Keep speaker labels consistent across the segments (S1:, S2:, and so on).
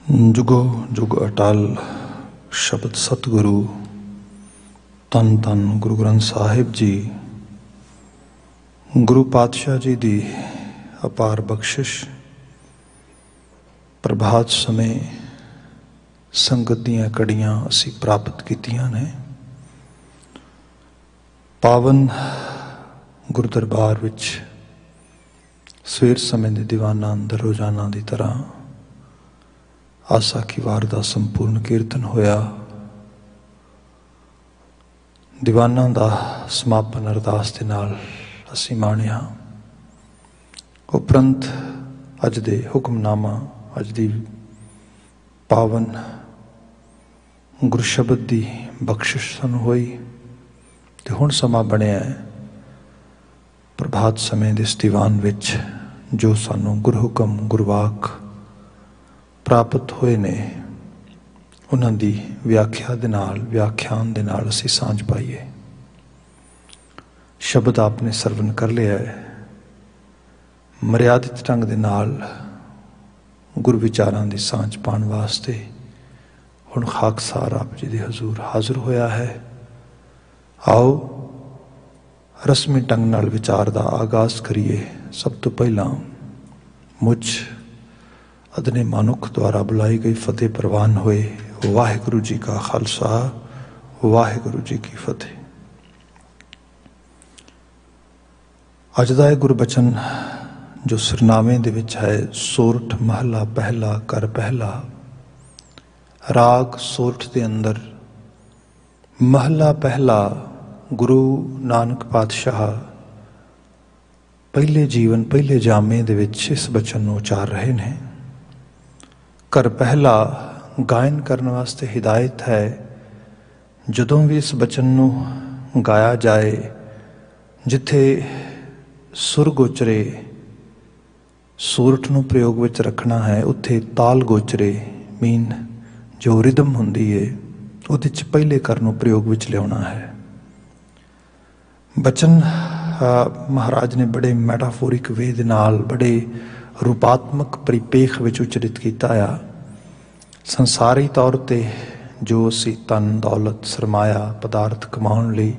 S1: जुगो जुग अटल शब्द सतगुरु तन तन गुरु ग्रंथ साहिब जी गुरु पातशाह जी दी अपार बख्शिश प्रभात समय संगत दीयां कड़ियां असी प्राप्त कीतियां ने। पावन गुरु दरबार विच सवेर समय दे दीवाना अंदर रोजाना दी तरह आसा की वार दा संपूर्ण कीर्तन होया। दीवाना दा समापन अरदास दे नाल असी माणिया। उपरंत अज दे हुक्मनामा अज दी पावन गुरु शब्द दी बख्शिश सानू होई ते हुण समा बनिया है प्रभात समय दे इस दीवान विच जो सानू गुरु हुक्म गुरवाक प्राप्त होए ने उन्हां दी व्याख्या दे नाल व्याख्यान दे नाल असी सांझ पाईए। शब्द आपने सरवण कर लिया है। मर्यादित ढंग दे नाल गुरु विचारां दी सांझ पाण वास्ते हुण खाकसार आप जी दे हजूर हाजिर होया है। आओ रस्मी ढंग नाल विचार दा आगाज करिए। सब तो पहला मुझ अदने मानुख द्वारा बुलाई गई फतेह प्रवान हुए। वाहिगुरु जी का खालसा वाहिगुरु जी की फतेह। अज दा गुरबचन जो सरनामे दे विच है सोरठ महला पहला कर पहला। राग सोरठ के अंदर महला पहला गुरु नानक पातशाह पहले जीवन पहले जामे दे विच इस बचन नूं उचार रहे हैं। कर पहला गायन करने वास्ते हिदायत है। जदों भी इस बचन नूं गाया जाए जिथे सुर गोचरे सूरठ नूं प्रयोग विच रखना है उत्थे ताल गोचरे मीन जो रिदम हुंदी है उहदे च पहले कर नूं प्रयोग विच लियाउणा है। बचन महाराज ने बड़े मैटाफोरिक वे दे नाल बड़े रूपात्मक परिपेख विच उचरित किया आ। संसारी तौर ते जो असी तन दौलत सरमाया पदार्थ कमाउण लई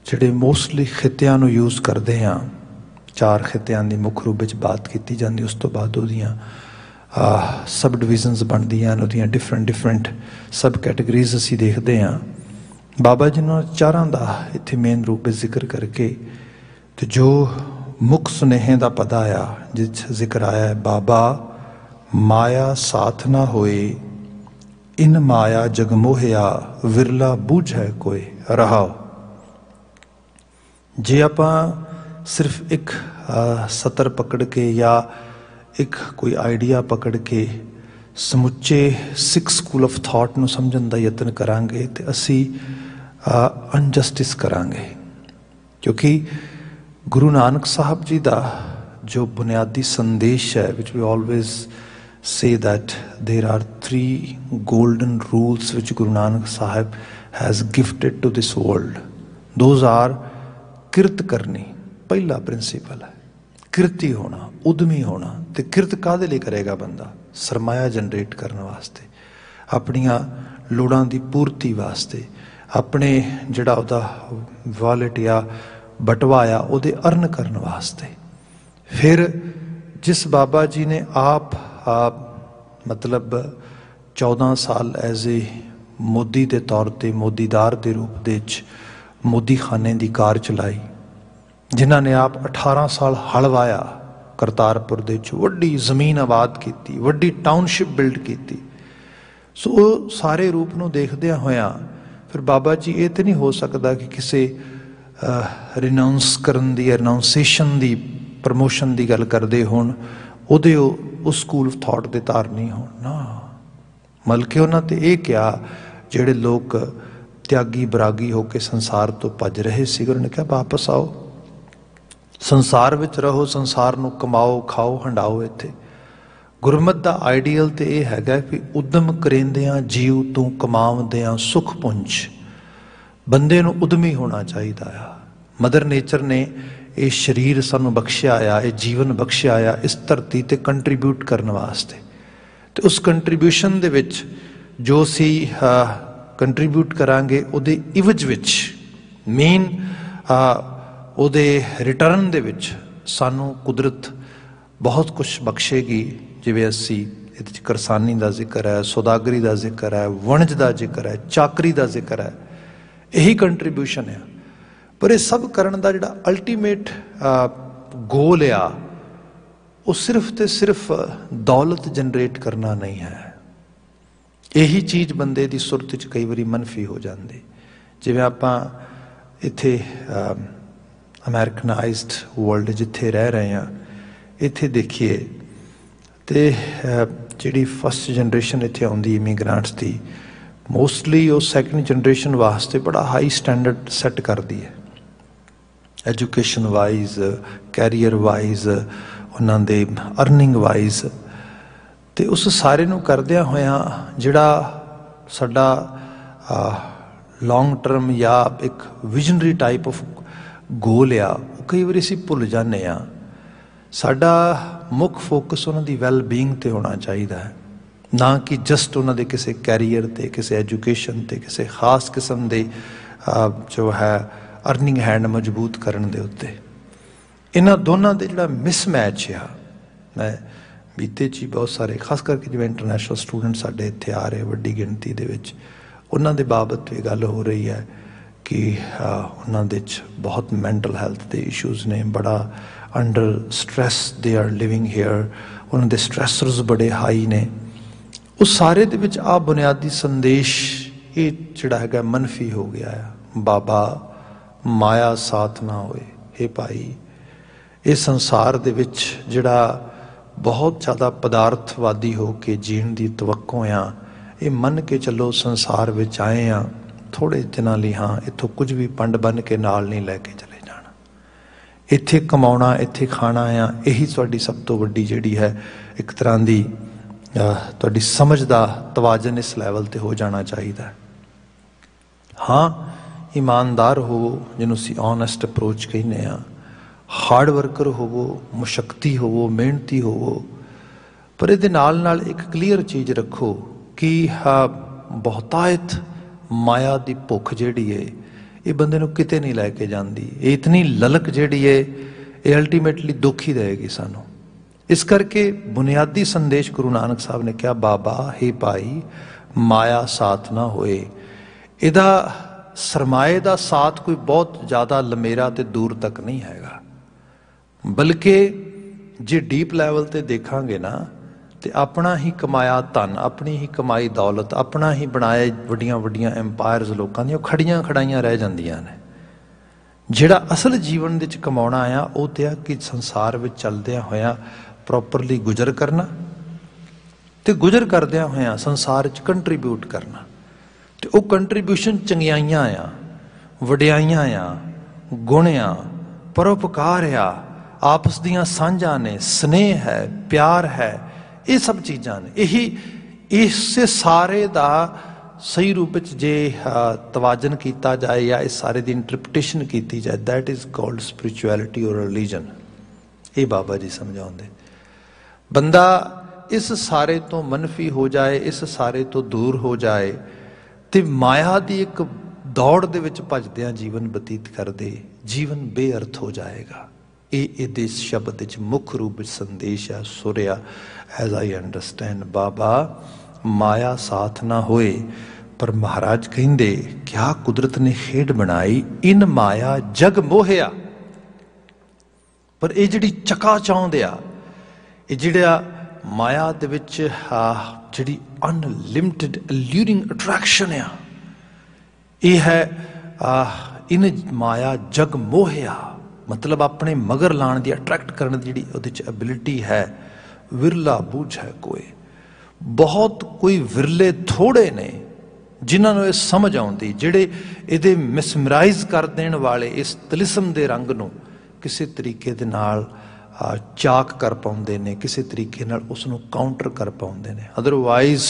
S1: जिहड़े मोस्टली खित्तियां नूं यूज़ करदे हां। चार खित्तियां दी मुख रूप विच बात की जाती। उस तो बाद उहदियां सब डिविजनस बनदियां उहदियां डिफरेंट सब कैटेगरीज असी देखते हाँ। बाबा जी ने चारां दा इत्थे मेन रूप में जिक्र करके तो जो मुख सुनेहे दा पदा आया जिस जिक्र आया है बाबा माया साथ ना होए इन माया जगमोहिया विरला बूझै कोई रहाओ। जे आपां सिर्फ एक सतर पकड़ के या एक कोई आइडिया पकड़ के समुचे सिक्स स्कूल ऑफ थॉट नूं समझण दा यतन करांगे ते असी अनजस्टिस करांगे। क्योंकि गुरु नानक साहब जी दा जो बुनियादी संदेश है which we always say that there are 3 golden rules which Guru Nanak Sahib has gifted to this world. Those are किरत करनी पहला प्रिंसिपल है। किरती होना उद्यमी होना। तो किरत कादे लिए करेगा बंदा सरमाया जनरेट करने वास्ते अपनिया लोड़ां दी पूर्ति वास्ते अपने जिहड़ा उहदा वॉलेट या बटवा आ उहदे अर्न करने वास्ते। फिर जिस बाबा जी ने आप मतलब 14 साल एज ए मोदी के तौर पर मोदीदार के रूप दे मोदी खाने की कार चलाई जिन्हों ने आप 18 साल हल वाया करतारपुर दे वड्डी जमीन आबाद की वड्डी टाउनशिप बिल्ड की। सो वो सारे रूप में देखद्या होया फिर बाबा जी ये तो नहीं हो सकता कि किसी रिनाउंस करन दी रिनाउंसेशन दी प्रमोशन की गल करते होण उहदे उस स्कूल ऑफ थॉट के धारनी हो ना। बल्कि उन्होंने तो ये कहा जिहड़े लोग त्यागी बरागी होकर संसार तो भज रहे सी उन्होंने कहा वापस आओ संसार विच रहो संसार नूं कमाओ खाओ हंडाओ। इत्थे गुरमत का आइडियल तो यह है कि उद्यम करेंदियां जीव तू कमावदियां सुख पुंज बंदे नूं उद्यमी होना चाहिए आ। मदर नेचर ने ये शरीर सानू बख्शिया आया ये जीवन बख्शिया आया इस धरती ते कंट्रीब्यूट करने वास्ते तो उस कंट्रीब्यूशन दे विच जो असी कंट्रीब्यूट करांगे उहदे इवज विच मेन उहदे रिटर्न दे विच सानू कुदरत बहुत कुछ बख्शेगी। जिवें असी इहदे च करसानी का जिक्र है, सौदागरी का जिक्र है, वणज का जिक्र है, चाकरी का जिक्र है, यही कंट्रीब्यूशन है। पर यह सब करन दा जिहड़ा अल्टीमेट गोल आ वो सिर्फ तो सिर्फ दौलत जनरेट करना नहीं है। यही चीज़ बंदे की सुरत च कई बार मनफी हो जाती। जिवें आपां इत्थे अमेरिकनाइज्ड वर्ल्ड जिथे रह रहे हैं, इत्थे देखिए तो जिहड़ी फस्ट जनरेशन इत्थे आउंदी इमीग्रेंट्स की, मोस्टली वो सैकेंड जनरेशन वास्ते बड़ा हाई स्टैंडर्ड सैट करती है, एजुकेशन वाइज, कैरीयर वाइज, उन्हां दे अर्निंग वाइज। तो उस सारे नूं करदिआं होइआं जिहड़ा साडा लॉन्ग टर्म या एक विजनरी टाइप ऑफ गोल आ, कई बार असीं भुल जाने आ। साडा मुख फोकस उन्हां दी वैल बीइंग ते होना चाहिए है, ना कि जस्ट उन्हां दे किसी कैरीयर ते, किसी एजुकेशन ते, किसी खास किस्म दे जो है अर्निंग हैंड मजबूत करन दे उत्ते। इन्हां दोनों दे जिहड़ा मिसमैच आ, मैं बीते च ही बहुत सारे खास करके जिवें इंटरनेशनल स्टूडेंट साडे इत्थे आ रहे वड्डी गिणती दे विच, उन्हां दे बाबत भी गल हो रही है कि उन्हां दे च बहुत मैंटल हैल्थ के इशूज़ ने, बड़ा under stress they are living here, उन्हां दे स्ट्रैसर्स बड़े हाई ने। उस सारे दे विच आ बुनियादी संदेश ये जिहड़ा हैगा मनफी हो गया है। बाबा माया साथ ना होए, हे भाई इस संसार दे विच जिहड़ा बहुत ज़्यादा पदार्थवादी हो के जीण दी तवक्को आ, ये मन के चलो संसार विच आए आ थोड़े दिनां लई, हाँ इत्थों कुछ भी पंड बन के नाल नहीं लैके चले जाना, इत्थे कमाउणा, इत्थे खाना आ, यही तुहाडी सब तो वड्डी जिहड़ी है एक तरह दी तुहाडी समझ दा तवाजन इस लैवल ते हो जाना चाहिए। हाँ ईमानदार होवो, जिन्हों असीं ऑनैसट अप्रोच कहने आ, हार्ड वर्कर होवो, मुशक्ति होवो, मेहनती होवो, पर इहदे नाल नाल एक क्लीयर चीज़ रखो कि बहुतायत माया की भुख जिहड़ी है ये बंदे नूं किते नहीं लैके जाती। ये इतनी ललक जिहड़ी है ये अल्टीमेटली दुख ही देगी सानू। इस करके बुनियादी संदेश गुरु नानक साहब ने कहा, बाबा हे भाई माया साथ ना होए। इहदा सरमाए का साथ कोई बहुत ज़्यादा लमेरा ते दूर तक नहीं हैगा, बल्कि जे डीप लैवल ते देखांगे ना तो अपना ही कमाया धन, अपनी ही कमाई दौलत, अपना ही बनाए वड्डियां वड्डियां एम्पायर्स लोगों दी खड़ियां खड़ाइयां रह जांदियां ने। जिहड़ा असल जीवन दे च कमाउणा आ वो तो आ कि संसार विच चलदिआं होइआं प्रॉपरली गुजर करना, तो गुजर करदिआं होइआं संसार च कंट्रीब्यूट करना। तो वो कंट्रीब्यूशन चंगियाइयां आ, वडियाइयां आ, गुण आ, परोपकार आ, आपस दियां सांझां ने, स्नेह है, प्यार है, ये सब चीज़ां ने। यही इस सारे दा सही रूप में जे तवाजन किया जाए या इस सारे की इंटरप्रटेशन की जाए, दैट इज़ कॉल्ड स्पिरिचुअलिटी और रिलीजन। ये बाबा जी समझाते। बंदा इस सारे तो मनफी हो जाए, इस सारे तो दूर हो जाए, तो माया की एक दौड़ दे विच भजदिआं जीवन बतीत कर दे, जीवन बेअर्थ हो जाएगा। ये शब्द मुख रूप संदेश है सुरिया एज आई अंडरस्टैंड। बाबा माया साथ ना होए, पर महाराज कहंदे क्या कुदरत ने खेड बनाई, इन माया जग मोहिया। पर ये जिहड़ी चका चौंध आ, ये जिहड़ा माया दे विच जिहड़ी अनलिमिटेड अल्यूरिंग अट्रैक्शन आ, ये है इन माया जग मोहिया। मतलब अपने मगर लाने की अट्रैक्ट करने की जिहड़ी उहदे च एबिलिटी है, विरला बूझ है कोई, बहुत कोई विरले थोड़े ने जिन्हां नूं ये समझ आउंदी, जिहड़े इहदे मिसमराइज कर देण वाले इस तिलिस्म दे रंग नूं किसी तरीके दे नाल चाक कर पाउंदे ने, किसी तरीके नाल उस नूं काउंटर कर पाउंदे ने। अदरवाइज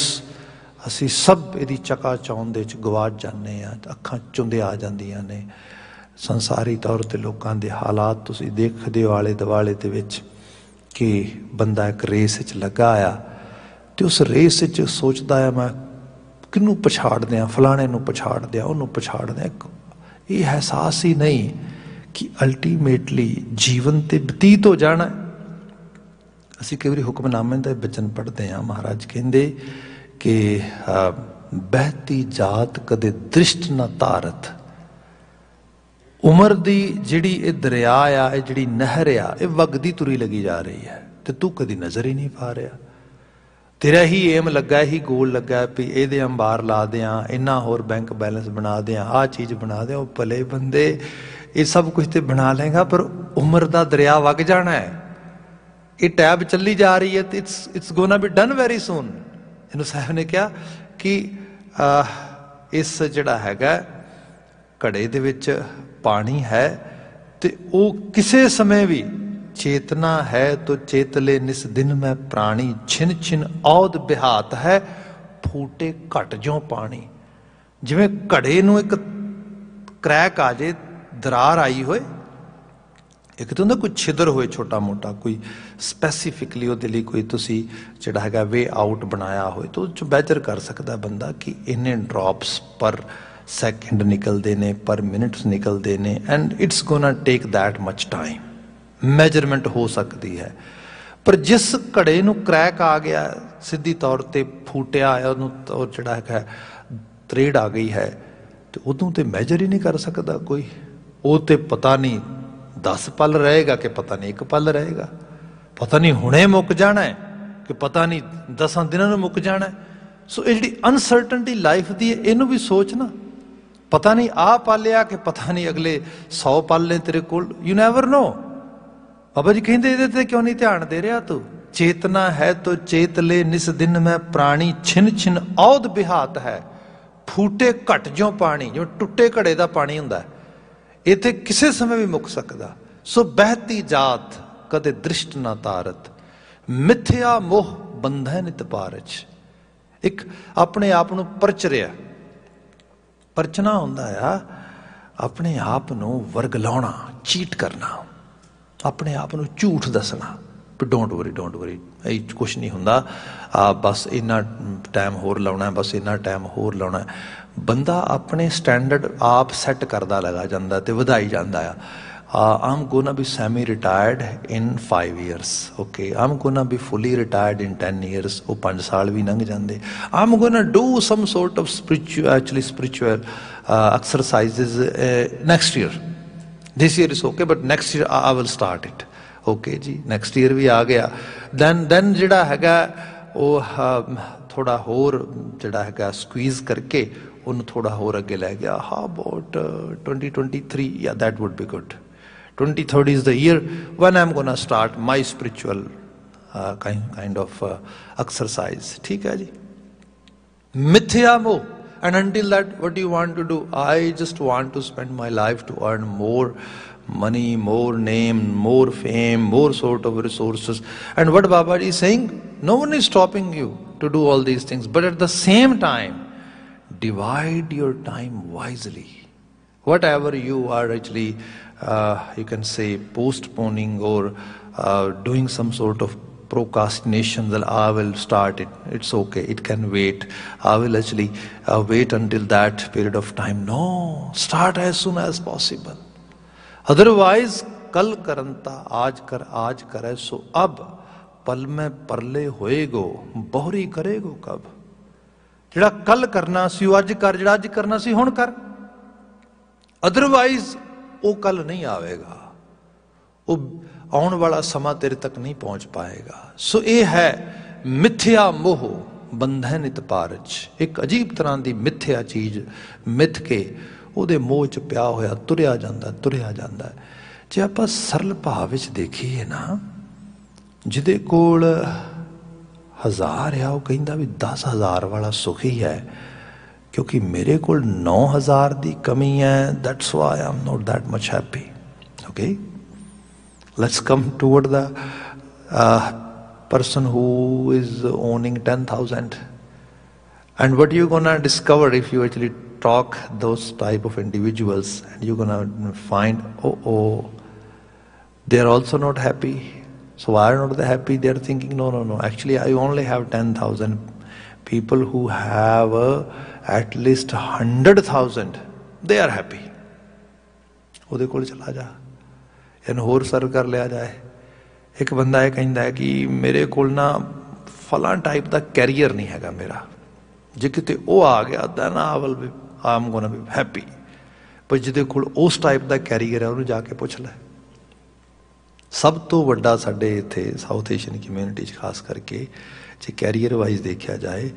S1: असी सब इहदी चका चौंध दे च गवाच जाने आ, अखां चुंदे आ जांदियां ने। संसारी तौर पर लोगों के हालात तुसीं देखदे हो आले दुआले दे विच कि बंदा एक रेस च लगा आ, तो उस रेस च सोचता है मैं किनू पछाड़ दियां, फलाने नू पछाड़ दियां, उन्होंने पछाड़ दियां। ये एहसास ही नहीं कि अल्टीमेटली जीवन ते बतीत हो जाना। असी कई बार हुक्मनामे का बचन पढ़ते हैं, महाराज कहते कि बहती जात कदे दृष्ट न तारत। उम्र की जिहड़ी ये दरिया आ, ये जिहड़ी नहर आ, ये वगदी तुरी लगी जा रही है, तो तू कभी नज़र ही नहीं पा रहा। तेरा ही एम लगा, ही गोल लगा भी ये अंबार ला दें, इन्ना होर बैंक बैलेंस बना दें, आ चीज़ बना दें। भले बंदे ये सब कुछ तो बना लेगा, पर उम्र का दरिया वग जाना है। ये टैब चली जा रही है, तो it's gonna be done very soon. इन्हू साहब ने कहा कि इस जिहड़ा हैगा घड़े दे विच पानी है, तो वो किसी समय भी चेतना है तो चेतले निस दिन में प्राणी, छिन छिन औद बिहात है फूटे घट जो पानी। जिवें घड़े नूं एक क्रैक आ जाए, दरार आई होए, एक तो कोई छिदर होए छोटा मोटा, कोई स्पैसीफिकली वो लिए कोई तुसी जिहड़ा हैगा वे आउट बनाया होए, तो उस बेहतर कर सकता बंदा कि इन्ने ड्रॉप्स पर सैकेंड निकलते हैं, पर मिनट्स निकलते हैं, and it's gonna take that much time. Measurement हो सकती है, पर जिस घड़े नूं क्रैक आ गया, सीधी तौर पर फूटिया है, और जिहड़ा है त्रेड़ आ गई है, तो उदों तो मैजर ही नहीं कर सकता कोई। वो तो पता नहीं 10 पल रहेगा कि पता नहीं 1 पल रहेगा, पता नहीं हुणे मुक जाना है कि पता नहीं 10 दिनों में मुक जाना है। सो ये जी अनसर्टनटी लाइफ की, इनू भी सोचना, पता नहीं आ पालिया कि पता नहीं अगले 100 पल ने तेरे को, यू नैवर नो। बाबा जी कहते ये क्यों नहीं ध्यान दे रहा तू? चेतना है तो चेतले निस दिन में प्राणी, छिन छिन औद बिहात है फूटे घट जो पानी। जो टुटे घड़े का पानी हुंदा, इत्थे किसी समय भी मुक सकता। सो बहती जात कदे दृष्ट ना तारत, मिथ्या मोह बंधै नित पारच। एक अपने आप नूं परचरिया, परचना हुंदा आ अपने आप नूं वरगलाउणा, चीट करना, अपने आप नूं झूठ दसना, डोंट वरी कुछ नहीं हुंदा, बस इन्ना टाइम होर लाउणा है, बस इन्ना टाइम होर लाउणा है। बंदा अपने स्टैंडर्ड आप सैट करता लगा जाता ते वधाई जाता है। I am gonna be semi retired in 5 years, okay, I am gonna be fully retired in 10 years, वो 5 साल भी लंघ जाते। I am gonna do some sort of spiritual exercises next year, this year is okay, but next year I will start it. Okay जी, next year भी आ गया। Then जिहड़ा हैगा वो थोड़ा होर जिहड़ा हैगा स्क्वीज करके उन्होंने थोड़ा होर अगे लै गया। हाउ अबाउट 2023, या that would be good. 2030 is the year when I am gonna start my spiritual kind of exercise. ठीक है जी। मिथ्या मोह, and until that what do you want to do? I just want to spend my life to earn more money, more name, more fame, more sort of resources. And what Babaji is saying, no one is stopping you to do all these things, but at the same time divide your time wisely. Whatever you are actually you can say postponing or doing some sort of procrastination, that I will start it, it's okay, it can wait, I will actually wait until that period of time. No, start as soon as possible. Otherwise कल करंता आज करे सो अब, पल में परले होएगो बहुरी करेगो कब। जिहड़ा कल करना सी वो अज कर, जिहड़ा अज करना सी हुण कर, अदरवाइज वो कल नहीं आवेगा, वो आने वाला समा तेरे तक नहीं पहुंच पाएगा। सो ये है मिथ्या मोह बंधै नित पारच। एक अजीब तरह की मिथ्या चीज मिथ के ਉਹਦੇ मोह च ਪਿਆ ਹੋਇਆ ਤੁਰਿਆ ਜਾਂਦਾ। ਜੇ ਆਪਾਂ सरल भाव ਵਿੱਚ देखिए ना, ਜਿਹਦੇ ਕੋਲ 1000 ਆ ਉਹ ਕਹਿੰਦਾ भी 10,000 वाला सुखी है, क्योंकि मेरे कोल 9,000 की कमी है, that's why I am not that much happy. Okay, let's come toward the person who is owning 10,000, and what you're gonna discover if you actually talk those type of individuals, and you're gonna find, oh, they are also not happy, So why are not they happy? They are thinking, no. Actually, I only have 10,000 people who have at least 100,000. They are happy. ਉਹਦੇ ਕੋਲ ਚਲਾ ਜਾ, ਇਹਨੂੰ ਹੋਰ ਸਰਵ ਕਰ ਲਿਆ ਜਾਏ। ਇੱਕ ਬੰਦਾ ਇਹ ਕਹਿੰਦਾ ਹੈ ਕਿ ਮੇਰੇ ਕੋਲ ਨਾ ਫਲਾਂ ਟਾਈਪ ਦਾ ਕੈਰੀਅਰ ਨਹੀਂ ਹੈਗਾ ਮੇਰਾ, ਜੇ ਕਿਤੇ ਉਹ ਆ ਗਿਆ ਤਾਂ ਨਾ ਆਵਲ ਵੀ ਆਮ ਗੋਨਾ ਵੀ ਹੈਪੀ। ਪਰ ਜਿਹਦੇ ਕੋਲ ਉਸ ਟਾਈਪ ਦਾ ਕੈਰੀਅਰ ਹੈ ਉਹਨੂੰ ਜਾ ਕੇ ਪੁੱਛ ਲੈ। ਸਭ ਤੋਂ ਵੱਡਾ ਸਾਡੇ ਇੱਥੇ ਸਾਊਥ ਏਸ਼ੀਅਨ ਕਮਿਊਨਿਟੀ 'ਚ ਖਾਸ ਕਰਕੇ ਜੇ ਕੈਰੀਅਰ ਵਾਈਜ਼ ਦੇਖਿਆ ਜਾਏ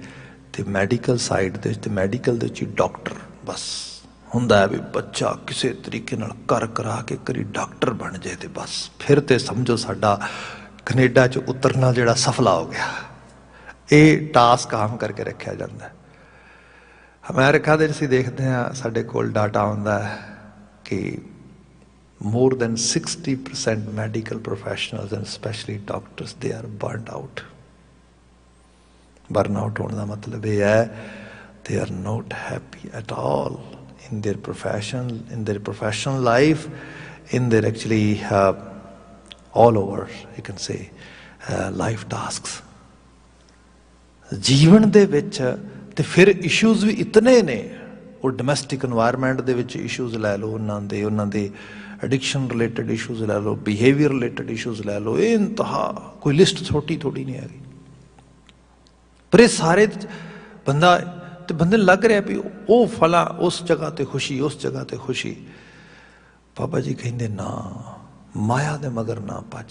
S1: ਤੇ ਮੈਡੀਕਲ ਸਾਈਡ ਦੇ ਤੇ ਮੈਡੀਕਲ ਦੇ ਵਿੱਚ ਡਾਕਟਰ ਬਸ ਹੁੰਦਾ ਹੈ ਵੀ ਬੱਚਾ ਕਿਸੇ ਤਰੀਕੇ ਨਾਲ ਕਰ ਕਰਾ ਕੇ ਕਰੀ ਡਾਕਟਰ ਬਣ ਜਾਏ ਤੇ ਬਸ ਫਿਰ ਤੇ ਸਮਝੋ ਸਾਡਾ ਕੈਨੇਡਾ 'ਚ ਉਤਰਨਾ ਜਿਹੜਾ ਸਫਲਾ ਹੋ ਗਿਆ। ਇਹ ਟਾਸਕ ਆਮ ਕਰਕੇ ਰੱਖਿਆ ਜਾਂਦਾ। ਅਮਰੀਕਾ ਦੇ ਅਸੀਂ ਦੇਖਦੇ ਹਾਂ ਸਾਡੇ ਕੋਲ ਡਾਟਾ ਆਉਂਦਾ ਹੈ ਕਿ more than 60% medical professionals and especially doctors, they are burnt out. Burnout होने का मतलब ये है they are not happy at all in their profession, in their professional life, in their actually all over you can say life tasks. जीवन दे विच ते फिर issues भी इतने ने, और domestic environment दे विच issues ले लो, उन्हां दे एडिक्शन रिलेटेड इशूज़ लै लो, बिहेवियर रिलेटेड इशूज़ लै लो, ये इंतहा कोई लिस्ट छोटी थोड़ी नहीं हैगी। पर ये सारे बंदा ते बंदे लग रहा भी वो फला उस जगह ते खुशी, उस जगह ते खुशी। बाबा जी कहते ना माया दे मगर ना पच,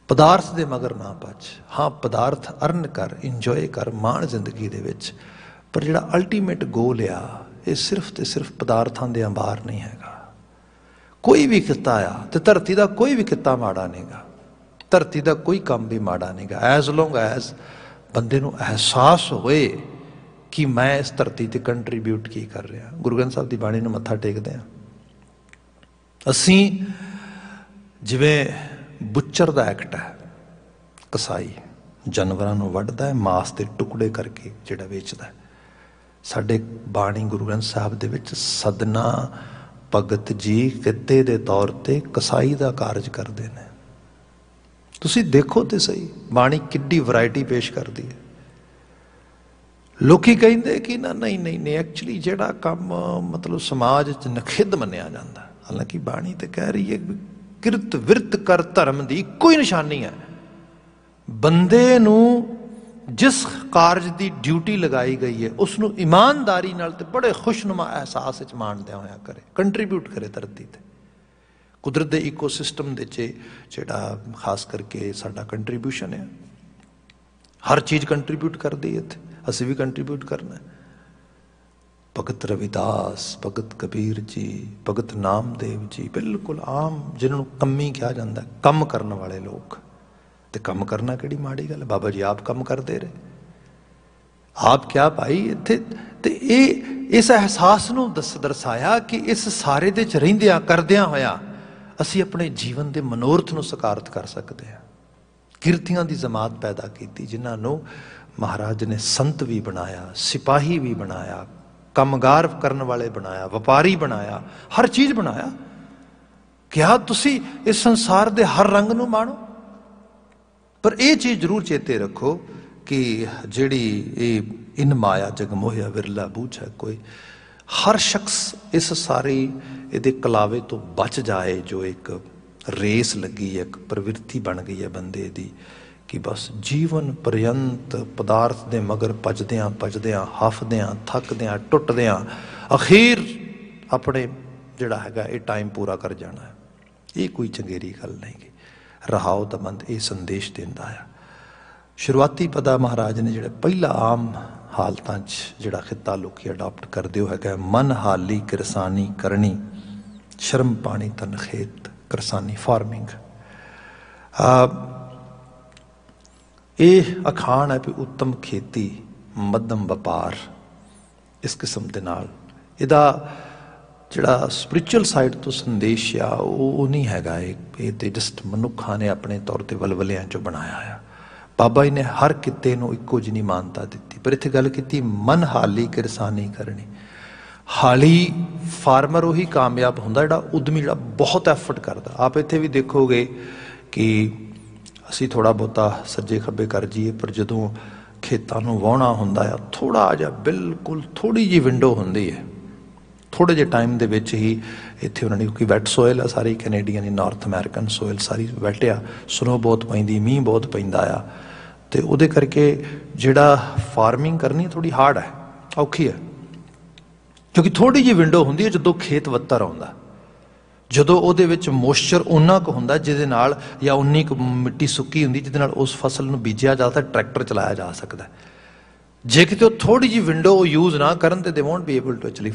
S1: पदार्थ दे मगर ना पच। हाँ पदार्थ अर्न कर, इंजॉय कर, मान जिंदगी दे विच, पर जिहड़ा अल्टीमेट गोल आ ये सिर्फ ते सिर्फ पदार्थां दे अंबार नहीं हैगा। कोई भी किता आ तो धरती का कोई भी किता माड़ा नहीं गा, धरती का कोई काम भी माड़ा नहीं गा, एज लॉन्ग एज बंदे नूं एहसास होए कि मैं इस धरती ते कंट्रीब्यूट की कर रहा। गुरु ग्रंथ साहब की बाणी नूं मत्था टेकदे हां असीं, जिवें बुच्चर दा एक्ट है, कसाई जानवरां नूं वड्डदा है, मांस दे टुकड़े करके जिहड़ा वेचदा है। साडे बाणी गुरु ग्रंथ साहब दे विच सदना भगत जी किते दे तौर ते कसाई का कारज करते हैं। तुसी देखो तो सही बाणी किड्डी वैरायटी पेश करती है। लोग कहते कि ना नहीं नहीं नहीं एक्चुअली जिहड़ा काम मतलब समाज च नखिद मन्निया जाता, हालांकि बाणी तो कह रही है किरत विरत कर धर्म की कोई निशानी है। बंदे नूं जिस कारज की ड्यूटी लगाई गई है उसनों ईमानदारी नाल ते बड़े खुशनुमा एहसास विच माणदे होया करे, कंट्रीब्यूट करे धरती ते कुदरत के इकोसिस्टम दे जिहड़ा खास करके साडा कंट्रीब्यूशन है। हर चीज़ कंट्रीब्यूट करती है, इत्थे असीं भी कंट्रीब्यूट करना है। भगत रविदास, भगत कबीर जी, भगत नामदेव जी, बिल्कुल आम जिन्होंने कम्मी कहा जाता है, कम करने वाले लोग। तो कम करना किहड़ी माड़ी गल है? बाबा जी आप कम करते रहे, आप क्या भाई इत्थे ते इस एहसास नूं दर्शाया कि इस सारे दे च रहिंदियां करदियां होया असीं अपने जीवन के मनोरथ नूं साकारत कर सकते हैं। किरतियां दी जमात पैदा की जिन्हां नूं महाराज ने संत भी बनाया, सिपाही भी बनाया, कामगार करने वाले बनाया, व्यापारी बनाया, हर चीज़ बनाया। क्या तुसी इस संसार दे हर रंग नूं माणो, पर यह चीज़ जरूर चेते रखो कि जिहड़ी इन माया जगमोहिया विरला बूझ है कोई, हर शख्स इस सारी ये कलावे तो बच जाए जो एक रेस लगी है, एक प्रवृत्ति बन गई है बंदे दी कि बस जीवन पर्यंत पदार्थ दे मगर भजदियां भजदियां हफदियां थकदियां टुटदियां अखीर अपने जिहड़ा हैगा ये टाइम पूरा कर जाना है। ये कोई चंगेरी गल नहीं गी। रहाओ दा मंद ये संदेश देंदा है। शुरुआती पदा महाराज ने जिहड़ा पहला आम हालतां च जिहड़ा खिता लोकी अडॉप्ट करदे हो हैगा मन हाली किरसानी करनी, शर्म पानी तन खेत किरसानी फार्मिंग। ये अखान है भी उत्तम खेती मध्यम व्यापार, इस किस्म के नाल इहदा जिहड़ा स्पिरिचुअल साइड तो संदेश आ वो नहीं हैगा। ये तो जस्ट मनुखा ने अपने तौर पर वलवलियां चो बनाया है। बाबा जी ने हर किते नूं इक्को जिही मानता दी, पर इत्थे गल कीती मन हाली किरसानी करनी। हाली फार्मर उही कामयाब हुंदा जिहड़ा उद्यमी, जिहड़ा बहुत एफर्ट करता। आप इत्थे भी देखोगे कि ਅਸੀਂ ਥੋੜ੍ਹਾ ਬਹੁਤਾ ਸੱਜੇ ਖੱਬੇ ਕਰ ਜਾਈਏ, ਪਰ ਜਦੋਂ ਖੇਤਾਂ ਨੂੰ ਵਾਹੁਣਾ ਹੁੰਦਾ ਆ, ਥੋੜ੍ਹਾ ਜਿਹਾ ਬਿਲਕੁਲ ਥੋੜ੍ਹੀ ਜਿਹੀ ਵਿੰਡੋ ਹੁੰਦੀ ਹੈ, ਥੋੜ੍ਹੇ ਜਿਹੇ ਟਾਈਮ ਦੇ ਵਿੱਚ ਹੀ ਇੱਥੇ ਉਹਨਾਂ ਨੇ, ਕਿਉਂਕਿ ਵੈਟ ਸੋਇਲ ਆ ਸਾਰੀ ਕੈਨੇਡੀਅਨ, ਨਾਰਥ ਅਮਰੀਕਨ ਸੋਇਲ ਸਾਰੀ ਵੈਟ ਆ, ਸਨੋ ਬਹੁਤ ਪੈਂਦੀ, ਮੀਂਹ ਬਹੁਤ ਪੈਂਦਾ ਆ, ਅਤੇ ਉਹਦੇ ਕਰਕੇ ਜਿਹੜਾ ਫਾਰਮਿੰਗ ਕਰਨੀ ਥੋੜ੍ਹੀ ਹਾਰਡ ਹੈ, ਔਖੀ ਹੈ, ਕਿਉਂਕਿ ਥੋੜ੍ਹੀ ਜਿਹੀ ਵਿੰਡੋ ਹੁੰਦੀ ਹੈ ਜਦੋਂ ਖੇਤ ਵੱਤਰ ਆਉਂਦਾ, ਜਦੋਂ ਉਹਦੇ ਵਿੱਚ ਮੋਇਸਚਰ ਓਨਾ ਕੁ ਹੁੰਦਾ ਜਿਹਦੇ ਨਾਲ, ਜਾਂ ਉਨੀ ਕੁ ਮਿੱਟੀ ਸੁੱਕੀ ਹੁੰਦੀ ਜਿਹਦੇ ਨਾਲ ਉਸ ਫਸਲ ਨੂੰ ਬੀਜਿਆ ਜਾ ਸਕਦਾ, ਟਰੈਕਟਰ ਚਲਾਇਆ ਜਾ ਸਕਦਾ। ਜੇ ਕਿਤੇ ਉਹ ਥੋੜ੍ਹੀ ਜਿਹੀ ਵਿੰਡੋ ਉਹ ਯੂਜ਼ ਨਾ ਕਰਨ ਤੇ they won't be able to actually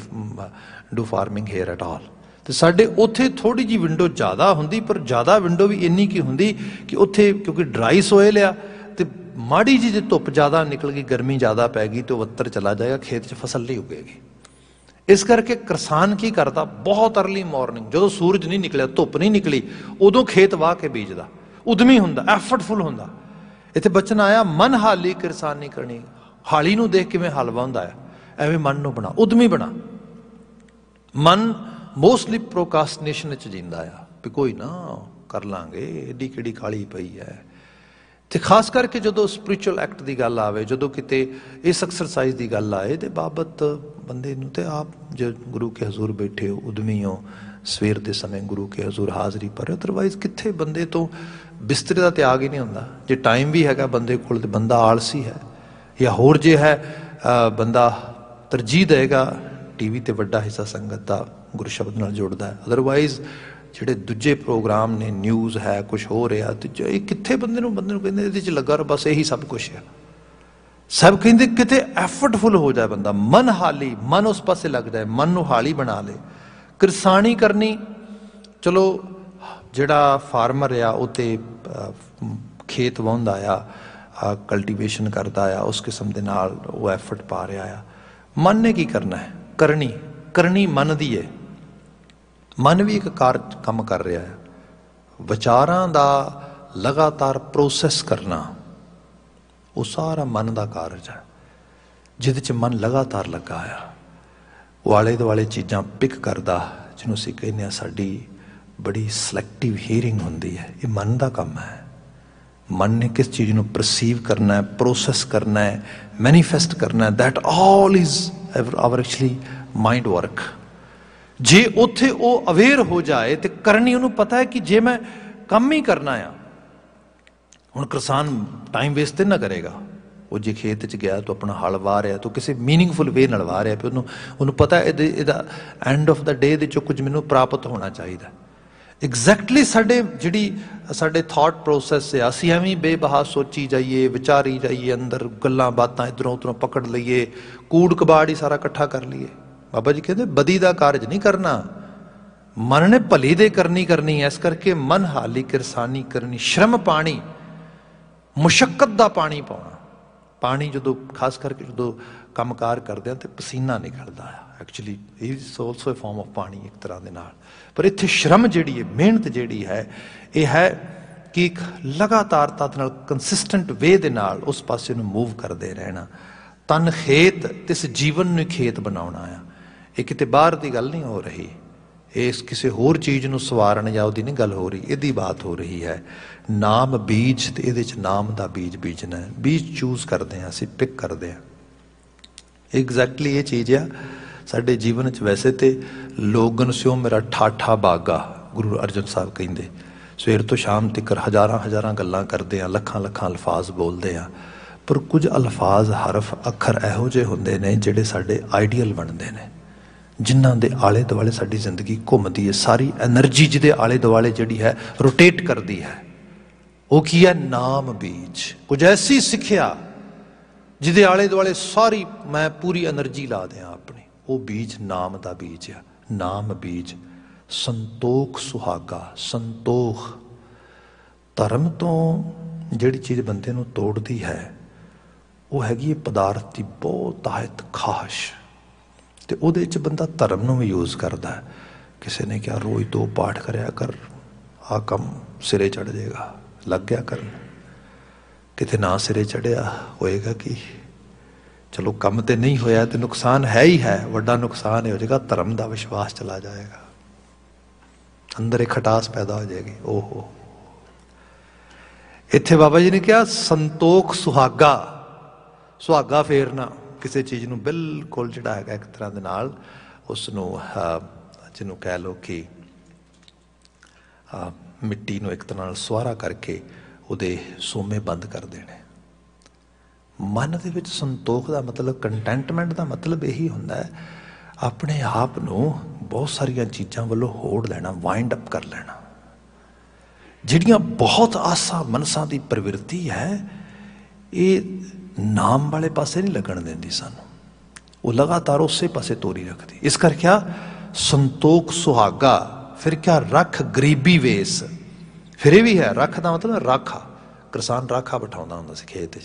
S1: do farming here at all. ਤੇ ਸਾਡੇ ਉੱਥੇ ਥੋੜ੍ਹੀ ਜਿਹੀ ਵਿੰਡੋ ਜ਼ਿਆਦਾ ਹੁੰਦੀ, ਪਰ ਜ਼ਿਆਦਾ ਵਿੰਡੋ ਵੀ ਇੰਨੀ ਕੀ ਹੁੰਦੀ ਕਿ ਉੱਥੇ ਕਿਉਂਕਿ ਡਰਾਈ ਸੋਇਲ ਆ, ਤੇ ਮਾੜੀ ਜਿਹੀ ਜੇ ਧੁੱਪ ਜ਼ਿਆਦਾ ਨਿਕਲ ਗਈ, ਗਰਮੀ ਜ਼ਿਆਦਾ ਪੈ ਗਈ, ਤੇ ਉਹ ਵੱਤਰ ਚਲਾ ਜਾਏਗਾ, ਖੇਤ 'ਚ ਫਸਲ ਨਹੀਂ ਉੱਗੇਗੀ। ਇਸ ਕਰਕੇ ਕਿਸਾਨ ਕੀ ਕਰਦਾ, ਬਹੁਤ ਅਰਲੀ ਮਾਰਨਿੰਗ, ਜਦੋਂ ਸੂਰਜ ਨਹੀਂ ਨਿਕਲਿਆ, ਧੁੱਪ ਨਹੀਂ ਨਿਕਲੀ, ਉਦੋਂ ਖੇਤ ਵਾਹ ਕੇ ਬੀਜਦਾ, ਉਦਮੀ ਹੁੰਦਾ, ਐਫਰਟਫੁਲ ਹੁੰਦਾ। ਇੱਥੇ ਬਚਨ ਆਇਆ, ਮਨ ਹਾਲੀ ਕਿਰਸਾਨੀ ਕਰਨੀ। ਹਾਲੀ ਨੂੰ ਦੇਖ ਕਿਵੇਂ ਹਲ ਵਾਹੁੰਦਾ ਆ, ਐਵੇਂ ਮਨ ਨੂੰ ਬਣਾ, ਉਦਮੀ ਬਣਾ। ਮਨ ਮੋਸਟਲੀ ਪ੍ਰੋਕਾਸਟੀਨੇਸ਼ਨ ਵਿੱਚ ਜੀਂਦਾ ਆ, ਵੀ ਕੋਈ ਨਾ ਕਰ ਲਾਂਗੇ, ਏਡੀ ਕਿਹੜੀ ਕਾਹਲੀ ਪਈ ਹੈ। ਅਤੇ ਖਾਸ ਕਰਕੇ ਜਦੋਂ ਸਪਿਰਿਚੁਅਲ ਐਕਟ ਦੀ ਗੱਲ ਆਵੇ, ਜਦੋਂ ਕਿਤੇ ਇਸ ਐਕਸਰਸਾਈਜ਼ ਦੀ ਗੱਲ ਆਏ, ਤੇ ਬਾਬਤ ਬੰਦੇ ਨੂੰ, ਤੇ ਆਪ ਜੋ ਗੁਰੂ ਕੇ ਹਜ਼ੂਰ ਬੈਠੇ ਹੋ, ਉਦਮੀ ਹੋ, ਸਵੇਰ ਦੇ ਸਮੇਂ ਗੁਰੂ ਕੇ ਹਜ਼ੂਰ ਹਾਜ਼ਰੀ ਭਰੇ, ਅਦਰਵਾਈਜ਼ ਕਿੱਥੇ ਬੰਦੇ ਤੋਂ ਬਿਸਤਰੇ ਦਾ ਤਿਆਗ ਹੀ ਨਹੀਂ ਹੁੰਦਾ। ਜੇ ਟਾਈਮ ਵੀ ਹੈਗਾ ਬੰਦੇ ਕੋਲ, ਤੇ ਬੰਦਾ ਆਲਸੀ ਹੈ, ਜਾਂ ਹੋਰ ਜੇ ਹੈ ਬੰਦਾ ਤਰਜੀਹ ਦੇਗਾ TV 'ਤੇ ਵੱਡਾ ਹਿੱਸਾ ਸੰਗਤ ਦਾ ਗੁਰੂ ਸ਼ਬਦ ਨਾਲ ਜੁੜਦਾ ਹੈ। ਅਦਰਵਾਈਜ਼ ਜਿਹੜੇ ਦੂਜੇ ਪ੍ਰੋਗਰਾਮ ਨੇ, ਨਿਊਜ਼ ਹੈ, ਕੁਛ ਹੋ ਰਿਹਾ, ਤੇ ਇਹ ਕਿੱਥੇ ਬੰਦੇ ਨੂੰ ਕਹਿੰਦੇ ਇਹਦੇ 'ਚ ਲੱਗਾ, ਬਸ ਇਹੀ ਸਭ ਕੁਛ ਹੈ। ਸਭ ਕਹਿੰਦੇ ਕਿਤੇ ਐਫਰਟਫੁਲ ਹੋ ਜਾਏ ਬੰਦਾ, ਮਨ ਹਾਲੀ, ਮਨ ਉਸ ਪਾਸੇ ਲੱਗ ਜਾਏ, ਮਨ ਨੂੰ ਹਾਲੀ ਬਣਾ ਲੇ। ਕਿਰਸਾਨੀ ਕਰਨੀ, ਚਲੋ ਜਿਹੜਾ ਫਾਰਮਰ ਆ ਉਹ ਤੇ ਖੇਤ ਵਾਹੁੰਦਾ ਆ, ਕਲਟੀਵੇਸ਼ਨ ਕਰਦਾ ਆ, ਉਸ ਕਿਸਮ ਦੇ ਨਾਲ ਉਹ ਐਫਰਟ ਪਾ ਰਿਹਾ ਆ। ਮਨ ਨੇ ਕੀ ਕਰਨਾ ਹੈ, ਕਰਨੀ ਮਨ ਦੀ ਹੈ। ਮਨ ਵੀ ਇੱਕ ਕੰਮ ਕਰ ਰਿਹਾ ਹੈ, ਵਿਚਾਰਾਂ ਦਾ ਲਗਾਤਾਰ ਪ੍ਰੋਸੈਸ ਕਰਨਾ, ਉਹ ਸਾਰਾ ਮਨ ਦਾ ਕਾਰਜ ਹੈ, ਜਿਹਦੇ 'ਚ ਮਨ ਲਗਾਤਾਰ ਲੱਗਾ ਆ। ਉਹ ਆਲੇ ਦੁਆਲੇ ਚੀਜ਼ਾਂ ਪਿਕ ਕਰਦਾ, ਜਿਹਨੂੰ ਅਸੀਂ ਕਹਿੰਦੇ ਹਾਂ ਸਾਡੀ ਬੜੀ ਸਿਲੈਕਟਿਵ ਹੀਅਰਿੰਗ ਹੁੰਦੀ ਹੈ, ਇਹ ਮਨ ਦਾ ਕੰਮ ਹੈ। ਮਨ ਨੇ ਕਿਸ ਚੀਜ਼ ਨੂੰ ਪਰਸੀਵ ਕਰਨਾ ਹੈ, ਪ੍ਰੋਸੈਸ ਕਰਨਾ ਹੈ, ਮੈਨੀਫੈਸਟ ਕਰਨਾ ਹੈ, that all is our actually mind work. ਜੇ ਉੱਥੇ ਉਹ ਅਵੇਅਰ ਹੋ ਜਾਏ ਤੇ ਕਰਨੀ, ਉਹਨੂੰ ਪਤਾ ਹੈ ਕਿ ਜੇ ਮੈਂ ਕੰਮ ਹੀ ਕਰਨਾ ਆ, ਹੁਣ ਕਿਸਾਨ ਟਾਈਮ ਵੇਸਟ ਤੇ ਨਾ ਕਰੇਗਾ। ਉਹ ਜੇ ਖੇਤ 'ਚ ਗਿਆ ਤਾਂ ਆਪਣਾ ਹਲ ਵਾਹ ਰਿਹਾ, ਤਾਂ ਕਿਸੇ ਮੀਨਿੰਗਫੁਲ ਵੇ ਨਾਲ ਵਾਹ ਰਿਹਾ, ਵੀ ਉਹਨੂੰ ਪਤਾ ਇਹਦਾ ਐਂਡ ਆਫ ਦਾ ਡੇ ਦੇ 'ਚੋਂ ਕੁਝ ਮੈਨੂੰ ਪ੍ਰਾਪਤ ਹੋਣਾ ਚਾਹੀਦਾ। ਐਗਜ਼ੈਕਟਲੀ ਸਾਡੇ ਥਾਟ ਪ੍ਰੋਸੈਸ ਆ, ਅਸੀਂ ਐਵੇਂ ਬੇਬਹਾ ਸੋਚੀ ਜਾਈਏ, ਵਿਚਾਰੀ ਜਾਈਏ, ਅੰਦਰ ਗੱਲਾਂ ਬਾਤਾਂ ਇੱਧਰੋਂ ਉੱਧਰੋਂ ਪਕੜ ਲਈਏ, ਕੂੜ ਕਬਾੜ ਹੀ ਸਾਰਾ ਇਕੱਠਾ ਕਰ ਲਈਏ। ਬਾਬਾ ਜੀ ਕਹਿੰਦੇ ਬਦੀ ਦਾ ਕਾਰਜ ਨਹੀਂ ਕਰਨਾ, ਮਨ ਨੇ ਭਲੀ ਦੇ ਕਰਨੀ ਹੈ। ਇਸ ਕਰਕੇ ਮਨ ਹਾਲੀ ਕਿਰਸਾਨੀ ਕਰਨੀ, ਸ਼ਰਮ ਪਾਣੀ, ਮੁਸ਼ੱਕਤ ਦਾ ਪਾਣੀ ਪਾਉਣਾ। ਪਾਣੀ ਜਦੋਂ ਖਾਸ ਕਰਕੇ ਜਦੋਂ ਕੰਮਕਾਰ ਕਰਦੇ ਆ ਤਾਂ ਪਸੀਨਾ ਨਿਕਲਦਾ ਆ, actually is also a form of ਪਾਣੀ ਇੱਕ ਤਰ੍ਹਾਂ ਦੇ ਨਾਲ। ਪਰ ਇੱਥੇ ਸ਼ਰਮ ਜਿਹੜੀ ਹੈ, ਮਿਹਨਤ ਜਿਹੜੀ ਹੈ, ਇਹ ਹੈ ਕਿ ਇੱਕ ਲਗਾਤਾਰਤਾ ਦੇ ਨਾਲ, ਕੰਸਿਸਟੈਂਟ ਵੇ ਦੇ ਨਾਲ ਉਸ ਪਾਸੇ ਨੂੰ ਮੂਵ ਕਰਦੇ ਰਹਿਣਾ। ਤਨ ਖੇਤ ਤੇ ਇਸ ਜੀਵਨ ਨੂੰ ਖੇਤ ਬਣਾਉਣਾ ਆ। ਇਹ ਕਿਤੇ ਬਾਹਰ ਦੀ ਗੱਲ ਨਹੀਂ ਹੋ ਰਹੀ, ਇਸ ਕਿਸੇ ਹੋਰ ਚੀਜ਼ ਨੂੰ ਸਵਾਰਨ ਜਾਂ ਉਹਦੀ ਨਹੀਂ ਗੱਲ ਹੋ ਰਹੀ, ਇਹਦੀ ਬਾਤ ਹੋ ਰਹੀ ਹੈ। ਨਾਮ ਬੀਜ, ਤੇ ਇਹਦੇ 'ਚ ਨਾਮ ਦਾ ਬੀਜ ਬੀਜਣਾ ਹੈ। ਬੀਜ ਚੂਜ਼ ਕਰਦੇ ਹਾਂ ਅਸੀਂ, ਪਿਕ ਕਰਦੇ ਹਾਂ। ਐਗਜ਼ੈਕਟਲੀ ਇਹ ਚੀਜ਼ ਆ ਸਾਡੇ ਜੀਵਨ 'ਚ। ਵੈਸੇ ਤੇ ਲੋਗਨ ਸਿਓ ਮੇਰਾ ਠਾਠਾ ਬਾਗਾ, ਗੁਰੂ ਅਰਜਨ ਸਾਹਿਬ ਕਹਿੰਦੇ, ਸਵੇਰ ਤੋਂ ਸ਼ਾਮ ਤੱਕ ਹਜ਼ਾਰਾਂ ਗੱਲਾਂ ਕਰਦੇ ਹਾਂ, ਲੱਖਾਂ ਅਲਫਾਜ਼ ਬੋਲਦੇ ਹਾਂ, ਪਰ ਕੁਝ ਅਲਫਾਜ਼, ਹਰਫ, ਅੱਖਰ ਇਹੋ ਜਿਹੇ ਹੁੰਦੇ ਨੇ ਜਿਹੜੇ ਸਾਡੇ ਆਈਡੀਅਲ ਬਣਦੇ ਨੇ, ਜਿਨ੍ਹਾਂ ਦੇ ਆਲੇ ਦੁਆਲੇ ਸਾਡੀ ਜ਼ਿੰਦਗੀ ਘੁੰਮਦੀ ਹੈ। ਸਾਰੀ ਐਨਰਜੀ ਜਿਹਦੇ ਆਲੇ ਦੁਆਲੇ ਜਿਹੜੀ ਹੈ ਰੋਟੇਟ ਕਰਦੀ ਹੈ, ਉਹ ਕੀ ਹੈ? ਨਾਮ ਬੀਜ। ਕੁਝ ਐਸੀ ਸਿੱਖਿਆ ਜਿਹਦੇ ਆਲੇ ਦੁਆਲੇ ਸਾਰੀ ਮੈਂ ਪੂਰੀ ਐਨਰਜੀ ਲਾ ਦਿਆਂ ਆਪਣੀ, ਉਹ ਬੀਜ ਨਾਮ ਦਾ ਬੀਜ ਆ। ਨਾਮ ਬੀਜ। ਸੰਤੋਖ ਸੁਹਾਗਾ, ਸੰਤੋਖ। ਧਰਮ ਤੋਂ ਜਿਹੜੀ ਚੀਜ਼ ਬੰਦੇ ਨੂੰ ਤੋੜਦੀ ਹੈ ਉਹ ਹੈਗੀ ਪਦਾਰਥ ਦੀ ਬਹੁਤ ਤਾਹਤ, ਖਾਸ਼, ਤੇ ਉਹਦੇ 'ਚ ਬੰਦਾ ਧਰਮ ਨੂੰ ਵੀ ਯੂਜ਼ ਕਰਦਾ ਹੈ। ਕਿਸੇ ਨੇ ਕਿਹਾ ਰੋਜ਼ 2 ਪਾਠ ਕਰਿਆ ਕਰ, ਆਹ ਕੰਮ ਸਿਰੇ ਚੜ੍ਹ ਜਾਏਗਾ, ਲੱਗ ਗਿਆ ਕਰਨ। ਕਿਤੇ ਨਾ ਸਿਰੇ ਚੜ੍ਹਿਆ ਹੋਏਗਾ ਕਿ ਚਲੋ ਕੰਮ ਤੇ ਨਹੀਂ ਹੋਇਆ, ਤੇ ਨੁਕਸਾਨ ਹੈ ਹੀ ਹੈ, ਵੱਡਾ ਨੁਕਸਾਨ ਹੋ ਜਾਏਗਾ, ਧਰਮ ਦਾ ਵਿਸ਼ਵਾਸ ਚਲਾ ਜਾਏਗਾ, ਅੰਦਰ ਇੱਕ ਖਟਾਸ ਪੈਦਾ ਹੋ ਜਾਏਗੀ। ਓਹੋ, इत्थे बाबा जी ने कहा संतोख सुहागा, सुहागा फेरना किसी चीज़ नूं बिल्कुल जिहड़ा हैगा एक तरह दे नाल उसनूं जिन्हों कह लो कि मिट्टी नूं एक तरह नाल सुहारा करके उहदे सोमे बंद कर देने। मन दे विच संतोख दा मतलब, कंटेंटमेंट दा मतलब यही हुंदा है अपने आप नूं बहुत सारिया चीज़ां वल्लों होड़ लेना, वाइंड अप कर लेना। जिहड़ियां बहुत आसा मनसा की प्रवृत्ति है ये नाम वाले पासे नहीं लगन देंदी सानू, वो लगातार उस पासे तोरी रखती। इस करके क्या संतोख सुहागा, फिर क्या रख गरीबी वेस, फिर ये भी है रख का मतलब राखा। किसान राखा बिठाउंदा हुंदा सी खेत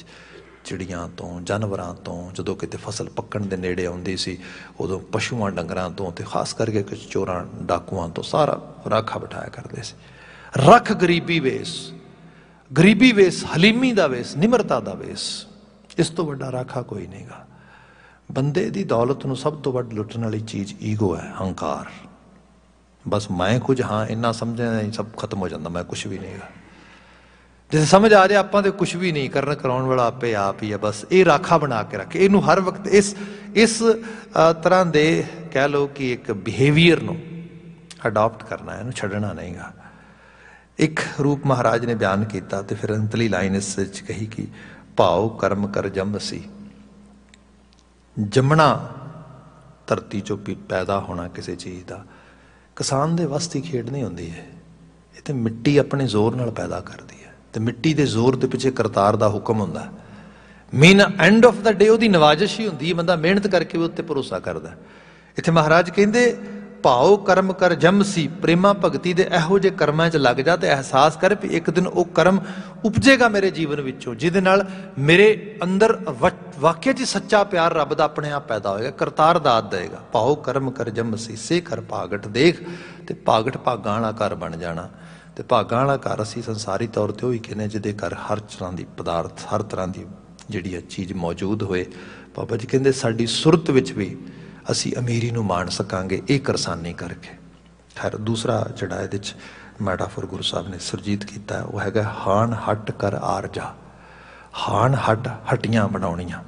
S1: चिड़ियां तो जानवरां तो, जदों किते फसल पक्कण दे नेड़े आउंदी सी उदों पशुआं डंगरां तो ते खास करके कुछ चोरां डाकुआं तो सारा राखा बिठाया करदे सी। रख गरीबी वेस, गरीबी वेस, हलीमी दा वेस, निमरता दा वेस, इस तो वड्डा राखा कोई नहीं गा। बंदे दी दौलत नूं सब तो वड्ड लुटण वाली चीज़ ईगो है, हंकार। बस मैं कुछ हाँ इन्ना समझना सब खत्म हो जाता, मैं कुछ भी नहीं गा। जिसे समझ आ जाए आपां ते कुछ भी नहीं, करन कराउण वाला आपे आप ही है। बस ये राखा बना के रखे, इनू हर वक्त इस तरह दे कह लो कि एक बिहेवियर नूं अडॉप्ट करना है, इनू छड्डना नहीं गा। एक रूप महाराज ने बयान किया तो फिर अंतली लाइन इस कही कि भाव कर्म कर जमसी। जमना धरती चो पैदा होना किसी चीज़ का किसान के वस की खेड नहीं होंदी है, ये तो मिट्टी अपने जोर नाल पैदा करती है। तो मिट्टी के जोर के पिछे करतार का हुक्म होंदा, mean end of the day वो नवाजिश ही होंदी है, बंदा मेहनत करके भी उत्ते भरोसा करता। इत्थे महाराज कहते भाव कर्म कर जमसी, प्रेमा भगती दे एहो जे कर्मां च लग जा तो एहसास कर भी एक दिन वो कर्म उपजेगा मेरे जीवन विचों, जिहदे नाल मेरे अंदर वाकई च सच्चा प्यार रब दा अपने आप पैदा होएगा, करतार दात देगा। भाव कर्म कर जमसी से कर भागट देख, तो भागट भागां वाला घर बन जाना। तो भागां वाला घर असीं संसारी तौर पर वही कहने जिहदे घर हर तरह की पदार्थ, हर तरह की जिहड़ी चीज़ मौजूद होए। बाबा जी कहते साडी सुरत विच भी असी अमीरी नूं माण सकांगे ये करसानी करके। खैर दूसरा जिहड़ा इहदे च मैटाफोर गुरु साहब ने सुरजीत किया है वो हैगा हाण हट कर आरजा। हाण हट हट्टियां बनाउणियां,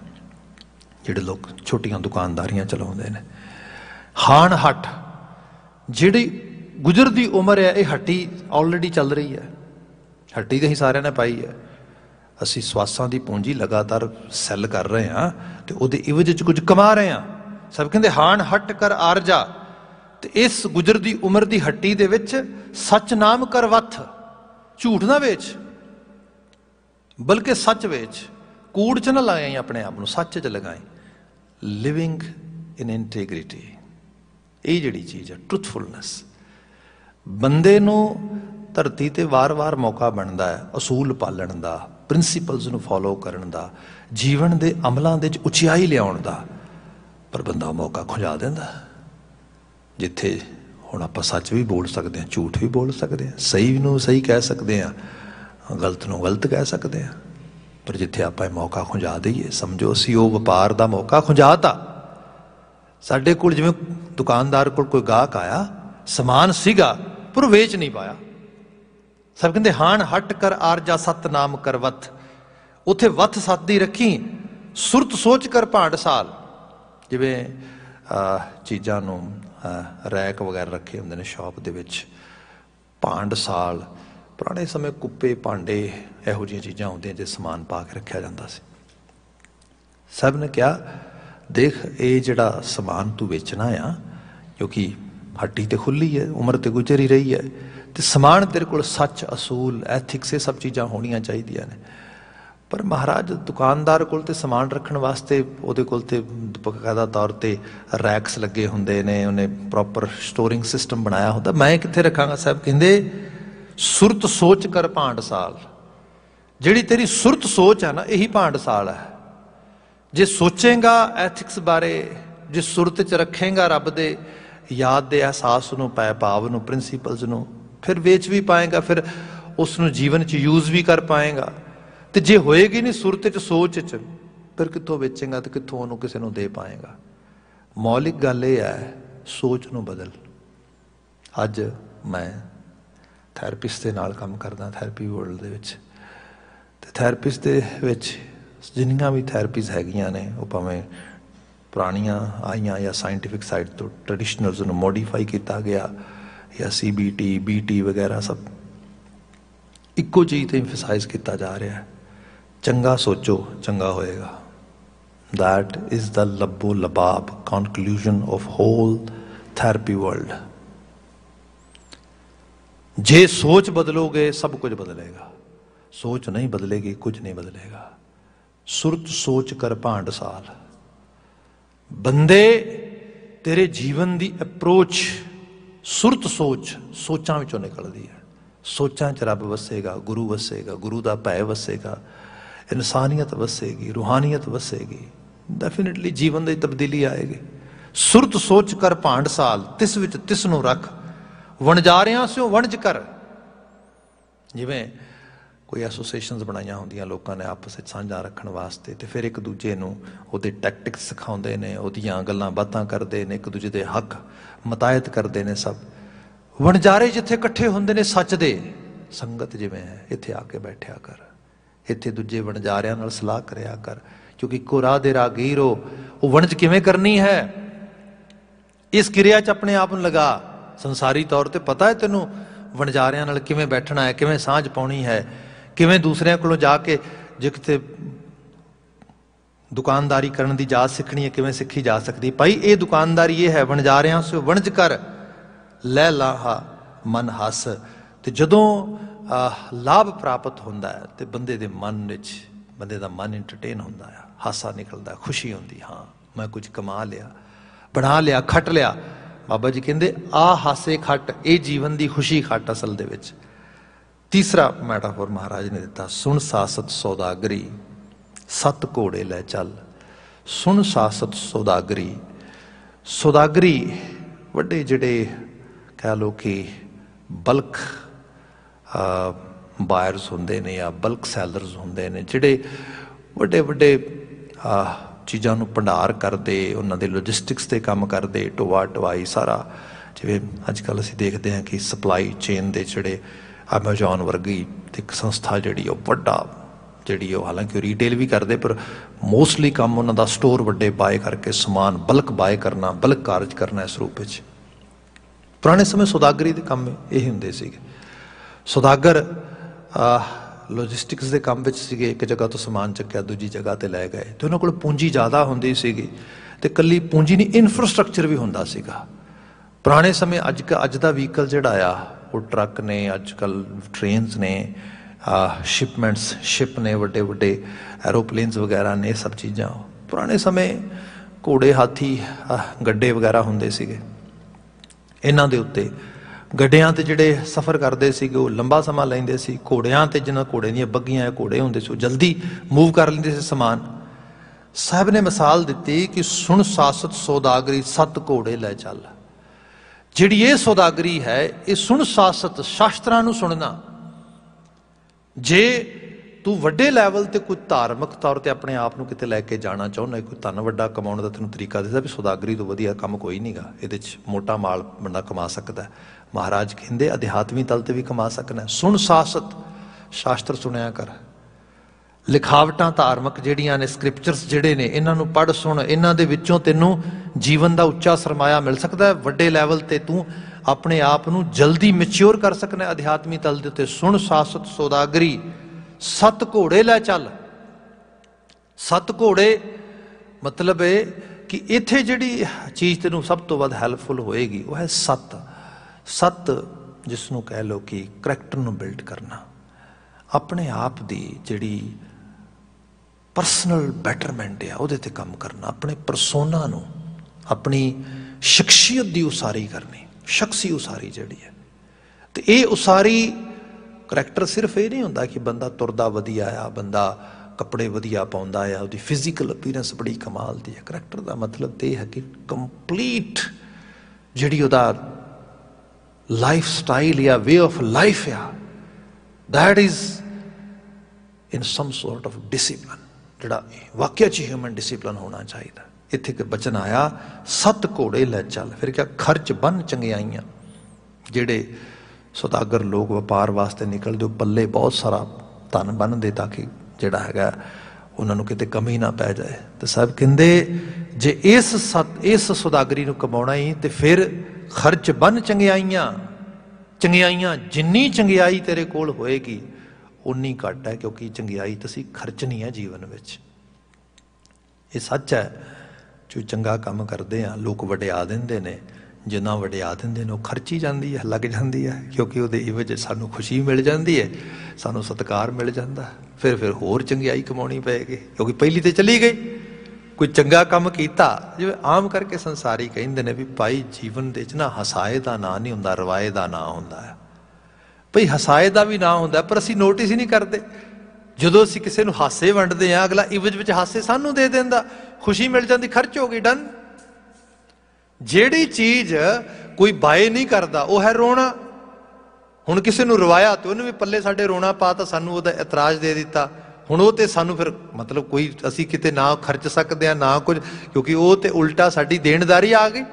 S1: जिहड़े लोग छोटियां दुकानदारियां चलाउंदे ने। हाण हट जिहड़ी गुजरदी उम्र है, ये हट्टी ऑलरेडी चल रही है, हट्टी तो ही सारिਆਂ ने पाई है। असी स्वासां की पूंजी लगातार सैल कर रहे हाँ तो उहदे इवज च कुछ कमा रहे हैं। सब कहते हाण हट कर आरजा, तो इस गुजरदी उम्र की हट्टी दे विच सच नाम कर वथ। झूठ ना वेच बल्कि सच वेच, कूड़ च ना लगाई अपने आप को, सच च लगाई। लिविंग इन इंटीग्रिटी, ये जिहड़ी चीज़ है ट्रुथफुलनेस। बंदे नूं धरती ते वार वार मौका बनता है असूल पालन का, प्रिंसीपल्स नूं फॉलो करन दा, जीवन के अमलों दे उचियाई लियाउण दा, पर बंदा मौका खुंजा देंदा। जिथे हुण आपां सच भी बोल सकते हैं, झूठ भी बोल सकते हैं, सही नूं सही कह सकते हैं, गलत नूं गलत कह सकते हैं, पर जिथे आपां मौका खुंजा दईए समझो असीं वो वपार का मौका खुंजाता। साडे कोल जिवें दुकानदार कोल कोई गाहक आया, समान सीगा पर वेच नहीं पाया। सब कहते हाण हट कर आरजा सतनाम कर वथ। उत्थे वथ सत दी रखी, सुरत सोच कर भांड साल। जिवें चीज़ां नूं रैक वगैरह रखे होंदे ने शॉप दे विच, भांड साल पुराने समय कुप्पे भांडे इहो जिहियां चीज़ां होंदियां जे समान पा के रखिया जांदा सी। सब ने कहा देख ये जिहड़ा समान तू बेचना आ, क्योंकि हट्टी तो खुली है, उम्र तो गुजर ही रही है, तो समान तेरे को सच असूल एथिक्स ये सब चीज़ां होनियां चाहिदियां ने। पर महाराज दुकानदार कोल ते समान रखने वास्ते उहदे कोल ते बकायदा तौर पर रैक्स लगे होंदे ने, उन्हें प्रॉपर स्टोरिंग सिस्टम बनाया होंदा। मैं कित्थे रखांगा? साहब कहंदे सुरत सोच कर भांड साल। जिहड़ी तेरी सुरत सोच है ना, यही भांड साल है। जे सोचेगा एथिक्स बारे, जे सुरत च रखेगा रब दे याद दे एहसास नूं, पै भाव नूं, प्रिंसीपल्स नूं, फिर वेच भी पाएगा, फिर उसनूं जीवन च यूज़ भी कर पाएगा। तो जे होएगी नहीं सुरत च, सोच च, फिर कितों बेचेगा तो कितों उन्होंने किसी को दे पाएगा। मौलिक गल यह है सोच नूं बदल। अज मैं थैरेपिस्ट के नाल काम करदा, थैरेपी वर्ल्ड दे विच, ਤੇ ਥੈਰੇਪਿਸਟ ਦੇ ਵਿੱਚ ਜਿੰਨੀਆਂ ਵੀ ਥੈਰੇਪੀਜ਼ ਹੈਗੀਆਂ ਨੇ ਉਹ ਭਾਵੇਂ ਪੁਰਾਣੀਆਂ ਆਈਆਂ ਜਾਂ ਸਾਇੰਟੀਫਿਕ ਸਾਈਡ ਤੋਂ ਟ੍ਰੈਡੀਸ਼ਨਲਸ ਨੂੰ ਮੋਡੀਫਾਈ ਕੀਤਾ ਗਿਆ ਜਾਂ CBT BT ਵਗੈਰਾ ਸਭ ਇੱਕੋ ਚੀਜ਼ ਤੇ ਐਮਫਸਾਈਜ਼ ਕੀਤਾ ਜਾ ਰਿਹਾ ਹੈ, ਚੰਗਾ ਸੋਚੋ ਚੰਗਾ ਹੋਏਗਾ। That is the Labbo Labab conclusion of whole therapy world। जे सोच बदलोगे सब कुछ बदलेगा, सोच नहीं बदलेगी कुछ नहीं बदलेगा। सुरत सोच कर भांड साल। बंदे तेरे जीवन दी अप्रोच सुरत सोच सोचां विचों निकलदी है। सोचां च रब वसेगा, गुरु वसेगा, गुरु दा भय वसेगा, इंसानियत वसेगी, रूहानियत वसेगी, डेफिनेटली जीवन दी तब्दीली आएगी। सुरत सोच कर भांड साल, तिस विच तिस नूं रख, वणजारियां स्यों वणज कर। जिवें कोई एसोसीएशनस बनाईਆਂ ਹੁੰਦੀਆਂ ਲੋਕਾਂ ਨੇ ਆਪਸ ਵਿੱਚ ਸਾਂਝਾ ਰੱਖਣ ਵਾਸਤੇ, ਤੇ ਫਿਰ ਇੱਕ ਦੂਜੇ ਨੂੰ ਉਹਦੇ ਟੈਕਟਿਕਸ ਸਿਖਾਉਂਦੇ ਨੇ, ਉਹਦੀਆਂ ਗੱਲਾਂ ਬਾਤਾਂ ਕਰਦੇ ਨੇ, ਇੱਕ ਦੂਜੇ ਦੇ ਹੱਕ ਮਤਾਇਤ ਕਰਦੇ ਨੇ। ਸਭ ਵਣਜਾਰੇ ਜਿੱਥੇ ਇਕੱਠੇ ਹੁੰਦੇ ਨੇ ਸੱਚ ਦੇ, ਸੰਗਤ ਜਿਵੇਂ ਹੈ ਇੱਥੇ ਆ ਕੇ ਬੈਠਿਆ ਕਰ, ਇੱਥੇ ਦੂਜੇ ਵਣਜਾਰਿਆਂ ਨਾਲ ਸਲਾਹ ਕਰਿਆ ਕਰ, ਕਿਉਂਕਿ ਇੱਕੋ ਰਾਹ ਦੇ ਰਾਹਗੀਰ ਹੋ। ਉਹ ਵਣਜ ਕਿਵੇਂ ਕਰਨੀ ਹੈ ਇਸ ਕਿਰਿਆ 'ਚ ਆਪਣੇ ਆਪ ਨੂੰ ਲਗਾ। ਸੰਸਾਰੀ ਤੌਰ ਤੇ ਪਤਾ ਹੈ ਤੈਨੂੰ ਵਣਜਾਰਿਆਂ ਨਾਲ ਕਿਵੇਂ ਬੈਠਣਾ ਹੈ, ਕਿਵੇਂ ਸਾਂਝ ਪਾਉਣੀ ਹੈ, ਕਿਵੇਂ ਦੂਸਰਿਆਂ ਕੋਲੋਂ ਜਾ ਕੇ ਜੇ ਕਿਤੇ ਦੁਕਾਨਦਾਰੀ ਕਰਨ ਦੀ ਜਾਚ ਸਿੱਖਣੀ ਹੈ ਕਿਵੇਂ ਸਿੱਖੀ ਜਾ ਸਕਦੀ। ਭਾਈ ਇਹ ਦੁਕਾਨਦਾਰੀ ਇਹ ਹੈ, ਵਣਜਾਰਿਆਂ ਸੋ ਵਣਜ ਕਰ ਲੈ ਲਾਹਾ ਮਨ ਹੱਸ। ਤੇ ਜਦੋਂ ਲਾਭ ਪ੍ਰਾਪਤ ਹੁੰਦਾ ਹੈ ਤੇ ਬੰਦੇ ਦੇ ਮਨ ਵਿੱਚ, ਬੰਦੇ ਦਾ ਮਨ ਇੰਟਰਟੇਨ ਹੁੰਦਾ ਆ, ਹਾਸਾ ਨਿਕਲਦਾ, ਖੁਸ਼ੀ ਹੁੰਦੀ, ਹਾਂ ਮੈਂ ਕੁਝ ਕਮਾ ਲਿਆ, ਬਣਾ ਲਿਆ, ਖੱਟ ਲਿਆ। ਬਾਬਾ ਜੀ ਕਹਿੰਦੇ ਆ ਹਾਸੇ ਖੱਟ, ਇਹ ਜੀਵਨ ਦੀ ਖੁਸ਼ੀ ਖੱਟ ਅਸਲ ਦੇ ਵਿੱਚ। ਤੀਸਰਾ ਮੈਟਾਫੋਰ ਮਹਾਰਾਜ ਨੇ ਦਿੱਤਾ, ਸੁਣ ਸਾਸਤ ਸੌਦਾਗਰੀ ਸੱਤ ਘੋੜੇ ਲੈ ਚੱਲ। ਸੁਣ ਸਾਸਤ ਸੌਦਾਗਰੀ, ਸੌਦਾਗਰੀ ਵੱਡੇ ਜਿਹੜੇ ਕਹਿ ਲਓ ਕਿ ਬਲਕ ਬਾਇਰਸ ਹੁੰਦੇ ਨੇ ਜਾਂ ਬਲਕ ਸੈਲਰਸ ਹੁੰਦੇ ਨੇ, ਜਿਹੜੇ ਵੱਡੇ ਵੱਡੇ ਚੀਜ਼ਾਂ ਨੂੰ ਭੰਡਾਰ ਕਰਦੇ, ਉਹਨਾਂ ਦੇ ਲੋਜਿਸਟਿਕਸ 'ਤੇ ਕੰਮ ਕਰਦੇ, ਢੋਆ ਢਵਾਈ ਸਾਰਾ। ਜਿਵੇਂ ਅੱਜ ਕੱਲ੍ਹ ਅਸੀਂ ਦੇਖਦੇ ਹਾਂ ਕਿ ਸਪਲਾਈ ਚੇਨ ਦੇ ਜਿਹੜੇ ਐਮਾਜ਼ੋਨ ਵਰਗੀ ਇੱਕ ਸੰਸਥਾ ਜਿਹੜੀ ਉਹ ਵੱਡਾ, ਜਿਹੜੀ ਉਹ ਹਾਲਾਂਕਿ ਉਹ ਰੀਟੇਲ ਵੀ ਕਰਦੇ ਪਰ ਮੋਸਟਲੀ ਕੰਮ ਉਹਨਾਂ ਦਾ ਸਟੋਰ ਵੱਡੇ ਬਾਏ ਕਰਕੇ ਸਮਾਨ ਬਲਕ ਬਾਏ ਕਰਨਾ, ਬਲਕ ਕਾਰਜ ਕਰਨਾ ਇਸ ਰੂਪ ਵਿੱਚ। ਪੁਰਾਣੇ ਸਮੇਂ ਸੌਦਾਗਰੀ ਦੇ ਕੰਮ ਇਹ ਹੁੰਦੇ ਸੀਗੇ। ਸੌਦਾਗਰ ਲੋਜਿਸਟਿਕਸ ਦੇ ਕੰਮ ਵਿੱਚ ਸੀਗੇ, ਇੱਕ ਜਗ੍ਹਾ ਤੋਂ ਸਮਾਨ ਚੱਕਿਆ ਦੂਜੀ ਜਗ੍ਹਾ 'ਤੇ ਲੈ ਗਏ, ਅਤੇ ਉਹਨਾਂ ਕੋਲ ਪੂੰਜੀ ਜ਼ਿਆਦਾ ਹੁੰਦੀ ਸੀਗੀ। ਅਤੇ ਇਕੱਲੀ ਪੂੰਜੀ ਨਹੀਂ, ਇਨਫਰਾਸਟਰਕਚਰ ਵੀ ਹੁੰਦਾ ਸੀਗਾ। ਪੁਰਾਣੇ ਸਮੇਂ ਅੱਜ ਦਾ ਵਹੀਕਲ ਜਿਹੜਾ ਆ ਉਹ ਟਰੱਕ ਨੇ, ਅੱਜ ਕੱਲ੍ਹ ਟ੍ਰੇਨਸ ਨੇ, ਸ਼ਿਪਮੈਂਟਸ ਸ਼ਿਪ ਨੇ, ਵੱਡੇ ਵੱਡੇ ਐਰੋਪਲੇਨਸ ਵਗੈਰਾ ਨੇ, ਇਹ ਸਭ ਚੀਜ਼ਾਂ। ਪੁਰਾਣੇ ਸਮੇਂ ਘੋੜੇ ਹਾਥੀ ਗੱਡੇ ਵਗੈਰਾ ਹੁੰਦੇ ਸੀਗੇ। ਇਹਨਾਂ ਦੇ ਉੱਤੇ ਗੱਡਿਆਂ 'ਤੇ ਜਿਹੜੇ ਸਫ਼ਰ ਕਰਦੇ ਸੀਗੇ ਉਹ ਲੰਬਾ ਸਮਾਂ ਲੈਂਦੇ ਸੀ। ਘੋੜਿਆਂ 'ਤੇ ਜਿਹਨਾਂ ਘੋੜੇ ਦੀਆਂ ਬੱਗੀਆਂ ਘੋੜੇ ਹੁੰਦੇ ਸੀ ਉਹ ਜਲਦੀ ਮੂਵ ਕਰ ਲੈਂਦੇ ਸੀ ਸਮਾਨ। ਸਾਹਿਬ ਨੇ ਮਿਸਾਲ ਦਿੱਤੀ ਕਿ ਸੁਣ ਸਾਸਤ ਸੌਦਾਗਰੀ ਸੱਤ ਘੋੜੇ ਲੈ ਚੱਲ। ਜਿਹੜੀ ਇਹ ਸੌਦਾਗਰੀ ਹੈ ਇਹ ਸੁਣ ਸਾਸਤ, ਸ਼ਾਸਤਰਾਂ ਨੂੰ ਸੁਣਨਾ। ਜੇ ਤੂੰ ਵੱਡੇ ਲੈਵਲ 'ਤੇ ਕੋਈ ਧਾਰਮਿਕ ਤੌਰ 'ਤੇ ਆਪਣੇ ਆਪ ਨੂੰ ਕਿਤੇ ਲੈ ਕੇ ਜਾਣਾ ਚਾਹੁੰਦਾ, ਕੋਈ ਧਨ ਵੱਡਾ ਕਮਾਉਣ ਦਾ ਤੈਨੂੰ ਤਰੀਕਾ ਦੱਸਦਾ ਵੀ ਸੌਦਾਗਰੀ ਤੋਂ ਵਧੀਆ ਕੰਮ ਕੋਈ ਨਹੀਂ ਗਾ, ਇਹਦੇ 'ਚ ਮੋਟਾ ਮਾਲ ਬੰਦਾ ਕਮਾ ਸਕਦਾ। ਮਹਾਰਾਜ ਕਹਿੰਦੇ ਅਧਿਆਤਮੀ ਤਲ 'ਤੇ ਵੀ ਕਮਾ ਸਕਣਾ। ਸੁਣ ਸਾਸਤ, ਸ਼ਾਸਤਰ ਸੁਣਿਆ ਕਰ। ਲਿਖਾਵਟਾਂ ਧਾਰਮਿਕ ਜਿਹੜੀਆਂ ਨੇ, ਸਕ੍ਰਿਪਚਰਸ ਜਿਹੜੇ ਨੇ, ਇਹਨਾਂ ਨੂੰ ਪੜ੍ਹ ਸੁਣ। ਇਹਨਾਂ ਦੇ ਵਿੱਚੋਂ ਤੈਨੂੰ ਜੀਵਨ ਦਾ ਉੱਚਾ ਸਰਮਾਇਆ ਮਿਲ ਸਕਦਾ ਹੈ। ਵੱਡੇ ਲੈਵਲ 'ਤੇ ਤੂੰ ਆਪਣੇ ਆਪ ਨੂੰ ਜਲਦੀ ਮੈਚਿਓਰ ਕਰ ਸਕਣਾ ਅਧਿਆਤਮੀ ਤਲ ਦੇ ਉੱਤੇ। ਸੁਣ ਸਾਸਤ ਸੌਦਾਗਰੀ ਸੱਤ ਘੋੜੇ ਲੈ ਚੱਲ। ਸੱਤ ਘੋੜੇ ਮਤਲਬ ਇਹ ਕਿ ਇੱਥੇ ਜਿਹੜੀ ਚੀਜ਼ ਤੈਨੂੰ ਸਭ ਤੋਂ ਵੱਧ ਹੈਲਪਫੁਲ ਹੋਏਗੀ ਉਹ ਹੈ ਸੱਤ। ਸੱਤ ਜਿਸ ਨੂੰ ਕਹਿ ਲਓ ਕਿ ਕਰੈਕਟਰ ਨੂੰ ਬਿਲਡ ਕਰਨਾ, ਆਪਣੇ ਆਪ ਦੀ ਜਿਹੜੀ ਪਰਸਨਲ ਬੈਟਰਮੈਂਟ ਆ ਉਹਦੇ 'ਤੇ ਕੰਮ ਕਰਨਾ, ਆਪਣੇ ਪਰਸੋਨਾ ਨੂੰ, ਆਪਣੀ ਸ਼ਖਸੀਅਤ ਦੀ ਉਸਾਰੀ ਕਰਨੀ, ਸ਼ਖਸੀ ਉਸਾਰੀ ਜਿਹੜੀ ਹੈ। ਅਤੇ ਇਹ ਉਸਾਰੀ ਕਰੈਕਟਰ ਸਿਰਫ ਇਹ ਨਹੀਂ ਹੁੰਦਾ ਕਿ ਬੰਦਾ ਤੁਰਦਾ ਵਧੀਆ ਆ, ਬੰਦਾ ਕੱਪੜੇ ਵਧੀਆ ਪਾਉਂਦਾ ਆ, ਉਹਦੀ ਫਿਜ਼ੀਕਲ ਅਪੀਅਰੈਂਸ ਬੜੀ ਕਮਾਲ ਦੀ ਹੈ। ਕਰੈਕਟਰ ਦਾ ਮਤਲਬ ਤਾਂ ਇਹ ਹੈ ਕਿ ਕੰਪਲੀਟ ਜਿਹੜੀ ਉਹਦਾ ਲਾਈਫ ਸਟਾਈਲ ਜਾਂ ਵੇ ਆਫ ਲਾਈਫ ਆ, that is in sum sort of discipline, ਜਿਹੜਾ ਵਾਕਿਆ 'ਚ ਹਿਊਮਨ ਡਿਸਿਪਲਨ ਹੋਣਾ ਚਾਹੀਦਾ। ਇੱਥੇ ਇੱਕ ਬਚਨ ਆਇਆ ਸੱਤ ਘੋੜੇ ਲੈ ਚੱਲ। ਫਿਰ ਕਿਹਾ ਖਰਚ ਬੰਨ ਚੰਗਿਆਈਆਂ। ਜਿਹੜੇ ਸੌਦਾਗਰ ਲੋਕ ਵਪਾਰ ਵਾਸਤੇ ਨਿਕਲਦੇ ਉਹ ਪੱਲੇ ਬਹੁਤ ਸਾਰਾ धन बनते ताकि जिहड़ा हैगा उन्होंने किते कमी ना पै जाए। तो सब कहते जे इस सौदागरी नूं कमाउणा ही तो फिर खर्च बन चंगियाइयां। चंगियाइयां जिन्नी चंगियाई तेरे कोल होएगी उन्नी घट है, क्योंकि चंगियाई तो असीं खर्चनी है जीवन विच। ये सच है। जो चंगा काम करते हैं लोग वडिया देंदे ने, जिन्ना वडिया देंदे ने खर्ची जाती है, लग जाती है, क्योंकि वो इवज सानू खुशी मिल जाती है, सानू सत्कार मिल जाता। फिर होर चंगियाई कमानी पेगी, क्योंकि पहली तो चली गई। कोई चंगा काम किया जिवें आम करके संसारी कहिंदे ने भी भाई जीवन दे ना हसाए का ना नहीं हुंदा, रवाए का ना हुंदा है। भाई हसाए का भी ना हुंदा पर असीं नोटिस ही नहीं करते। जदों असीं किसी नूं हासे वंडदे हां अगला इवज विच हासे सानू दे दिंदा, खुशी मिल जाती, खर्च हो गई, डन। जिहड़ी चीज कोई बाए नहीं करता वह है रोना। हुण किसी नूं रवाया तो उन्हें भी पल्ले साडे रोना पाता, सानू उहदा इतराज दे दिता। हुण वो तो सानू फिर मतलब कोई असीं किते ना खर्च सकते हैं ना कुछ, क्योंकि वो तो उल्टा साडी देनदारी आ गई।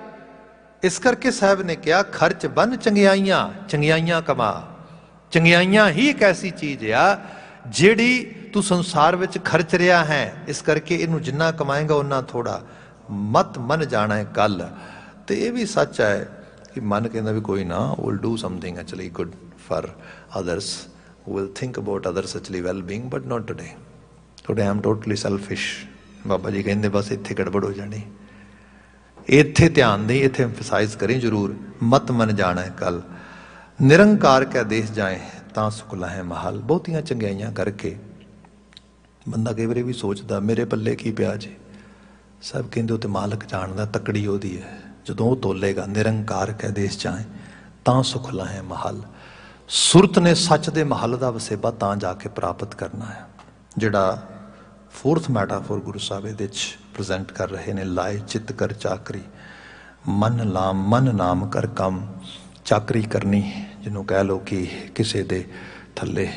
S1: इस करके साहब ने कहा खर्च बन चंगियाइयां, चंगियाइयां कमा। चंगियाइयां ही एक ऐसी चीज आ जिहड़ी तू संसार विच खर्च रहा है, इस करके इनू जिन्ना कमाएगा उन्ना थोड़ा। मत मन जाना है कल। तो ये भी सच है कि मन कहता भी कोई ना, will do something actually good for others, will think about others actually well being, but not today. Today I am totally selfish. Baba ji कहते बस इत्थे गड़बड़ हो जानी, इत्थे ध्यान दे, इत्थे एम्फसाइज करें जरूर। मत मन जाना है कल, निरंकार कै देश जाए तां सुख लाहे महल। बहुतियां चंगियाइयां करके बंदा कई बार भी सोचता मेरे पल्ले की पिया जी। सब कहते तो मालक जानदा, तकड़ी ओहदी है। जदों वो तोलेगा निरंकार कै देश जाए तां सुख लाहे महल। सुरत ने सच दे महल का वसेबा तां जाके प्राप्त करना है। जिहड़ा फोर्थ मैटाफोर गुरु साहब इहदे प्रजेंट कर रहे ने, लाए चित कर चाकरी, मन नाम कर कम। चाकरी करनी जिन्हों कह लो कि किसी दे थले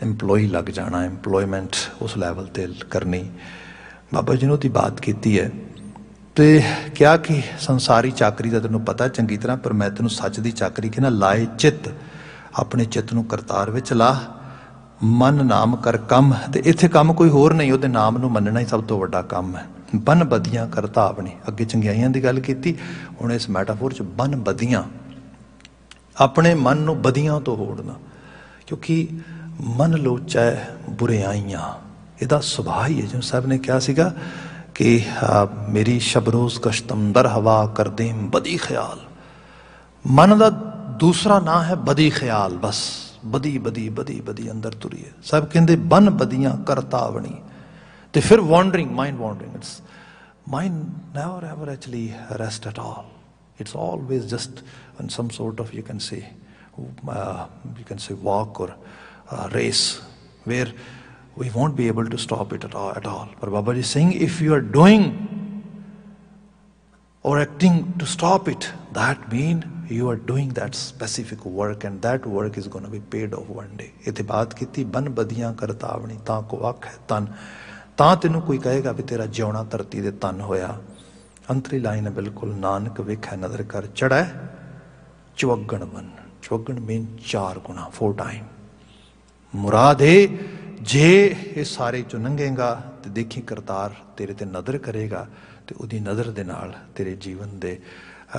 S1: एम्पलॉय लग जाना, एम्पलॉयमेंट उस लैवल ते करनी। बाबा जी ने उसकी बात की है तो क्या कि संसारी चाकरी का तेनों पता चंगी तरह, पर मैं तेनों सच की चाकरी कहना, लाए चित, अपने चित नूं करतार विच ला। मन नाम कर कम, तो इत्थे कम कोई होर नहीं, उहदे नाम नूं मनना ही सब तो वड्डा काम है। बन बदियां कर धावनी, अगे चंगियाइयां की गल की, हुण इस मैटाफोर च बन बदियां, अपने मन नूं बदियां तो होड़ना। क्योंकि मन लोचै बुरियाइयां, इहदा सुभाव ही है। जो साहब ने कहा सीगा कि मेरी शबरोज कश्तम दर हवा कर देम बदी ख्याल। मन का दूसरा ना है बदी ख्याल, बस बदी बदी बदी बदी अंदर तुरी है। सब कहते बन बदियां करतावनी, तो फिर wandering, mind wandering, it's mind never ever actually rest at all. It's always just on some sort of, you can say walk or race, where we won't be able to stop it at all. But Baba ji is saying, if you are doing or acting to stop it, that means you are doing that specific work, and that work is going to be paid off one day. इत्थे बात की बन बदियां करतावनी, तां को अख है तन, तां तेनों कोई कहेगा भी तेरा जिउना धरती दे तन होया। अंतरी लाइन है बिल्कुल, नानक वेखै नदर कर चढ़ै चौगण बन। चौगण मीन 4 गुना, 4 टाइम। मुराद है जे ये सारे चो लंघेगा तो देखी करतार तेरे ते नदर करेगा, तो उहदी नज़र दे नाल तेरे जीवन दे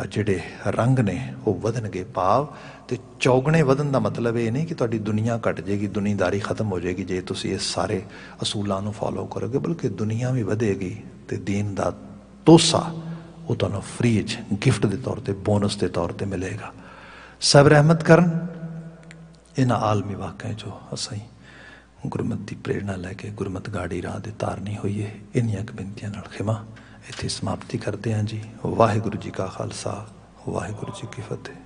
S1: जिहड़े रंग ने वो वधणगे। भाव तो चौगणे वधन का मतलब ये नहीं कि तुहाडी दुनिया घट जाएगी, दुनियादारी खत्म हो जाएगी जे तुसीं इस सारे असूलों नूं फॉलो करोगे, बल्कि दुनिया भी वधेगी तो दीन दा तोसा वो तुहानूं फ्री गिफ्ट के तौर पर, बोनस के तौर पर मिलेगा। सब रहमत करन इन्हां आलमी वाक़िआं जो असीं गुरमत की प्रेरणा लैके गुरमत गाड़ी राह ते तारनी हुई है। इन्नियां बेनतियां नाल खिमा इत्थे समाप्ति करते हैं जी। वाहिगुरू जी का खालसा, वाहिगुरू जी की फतेह।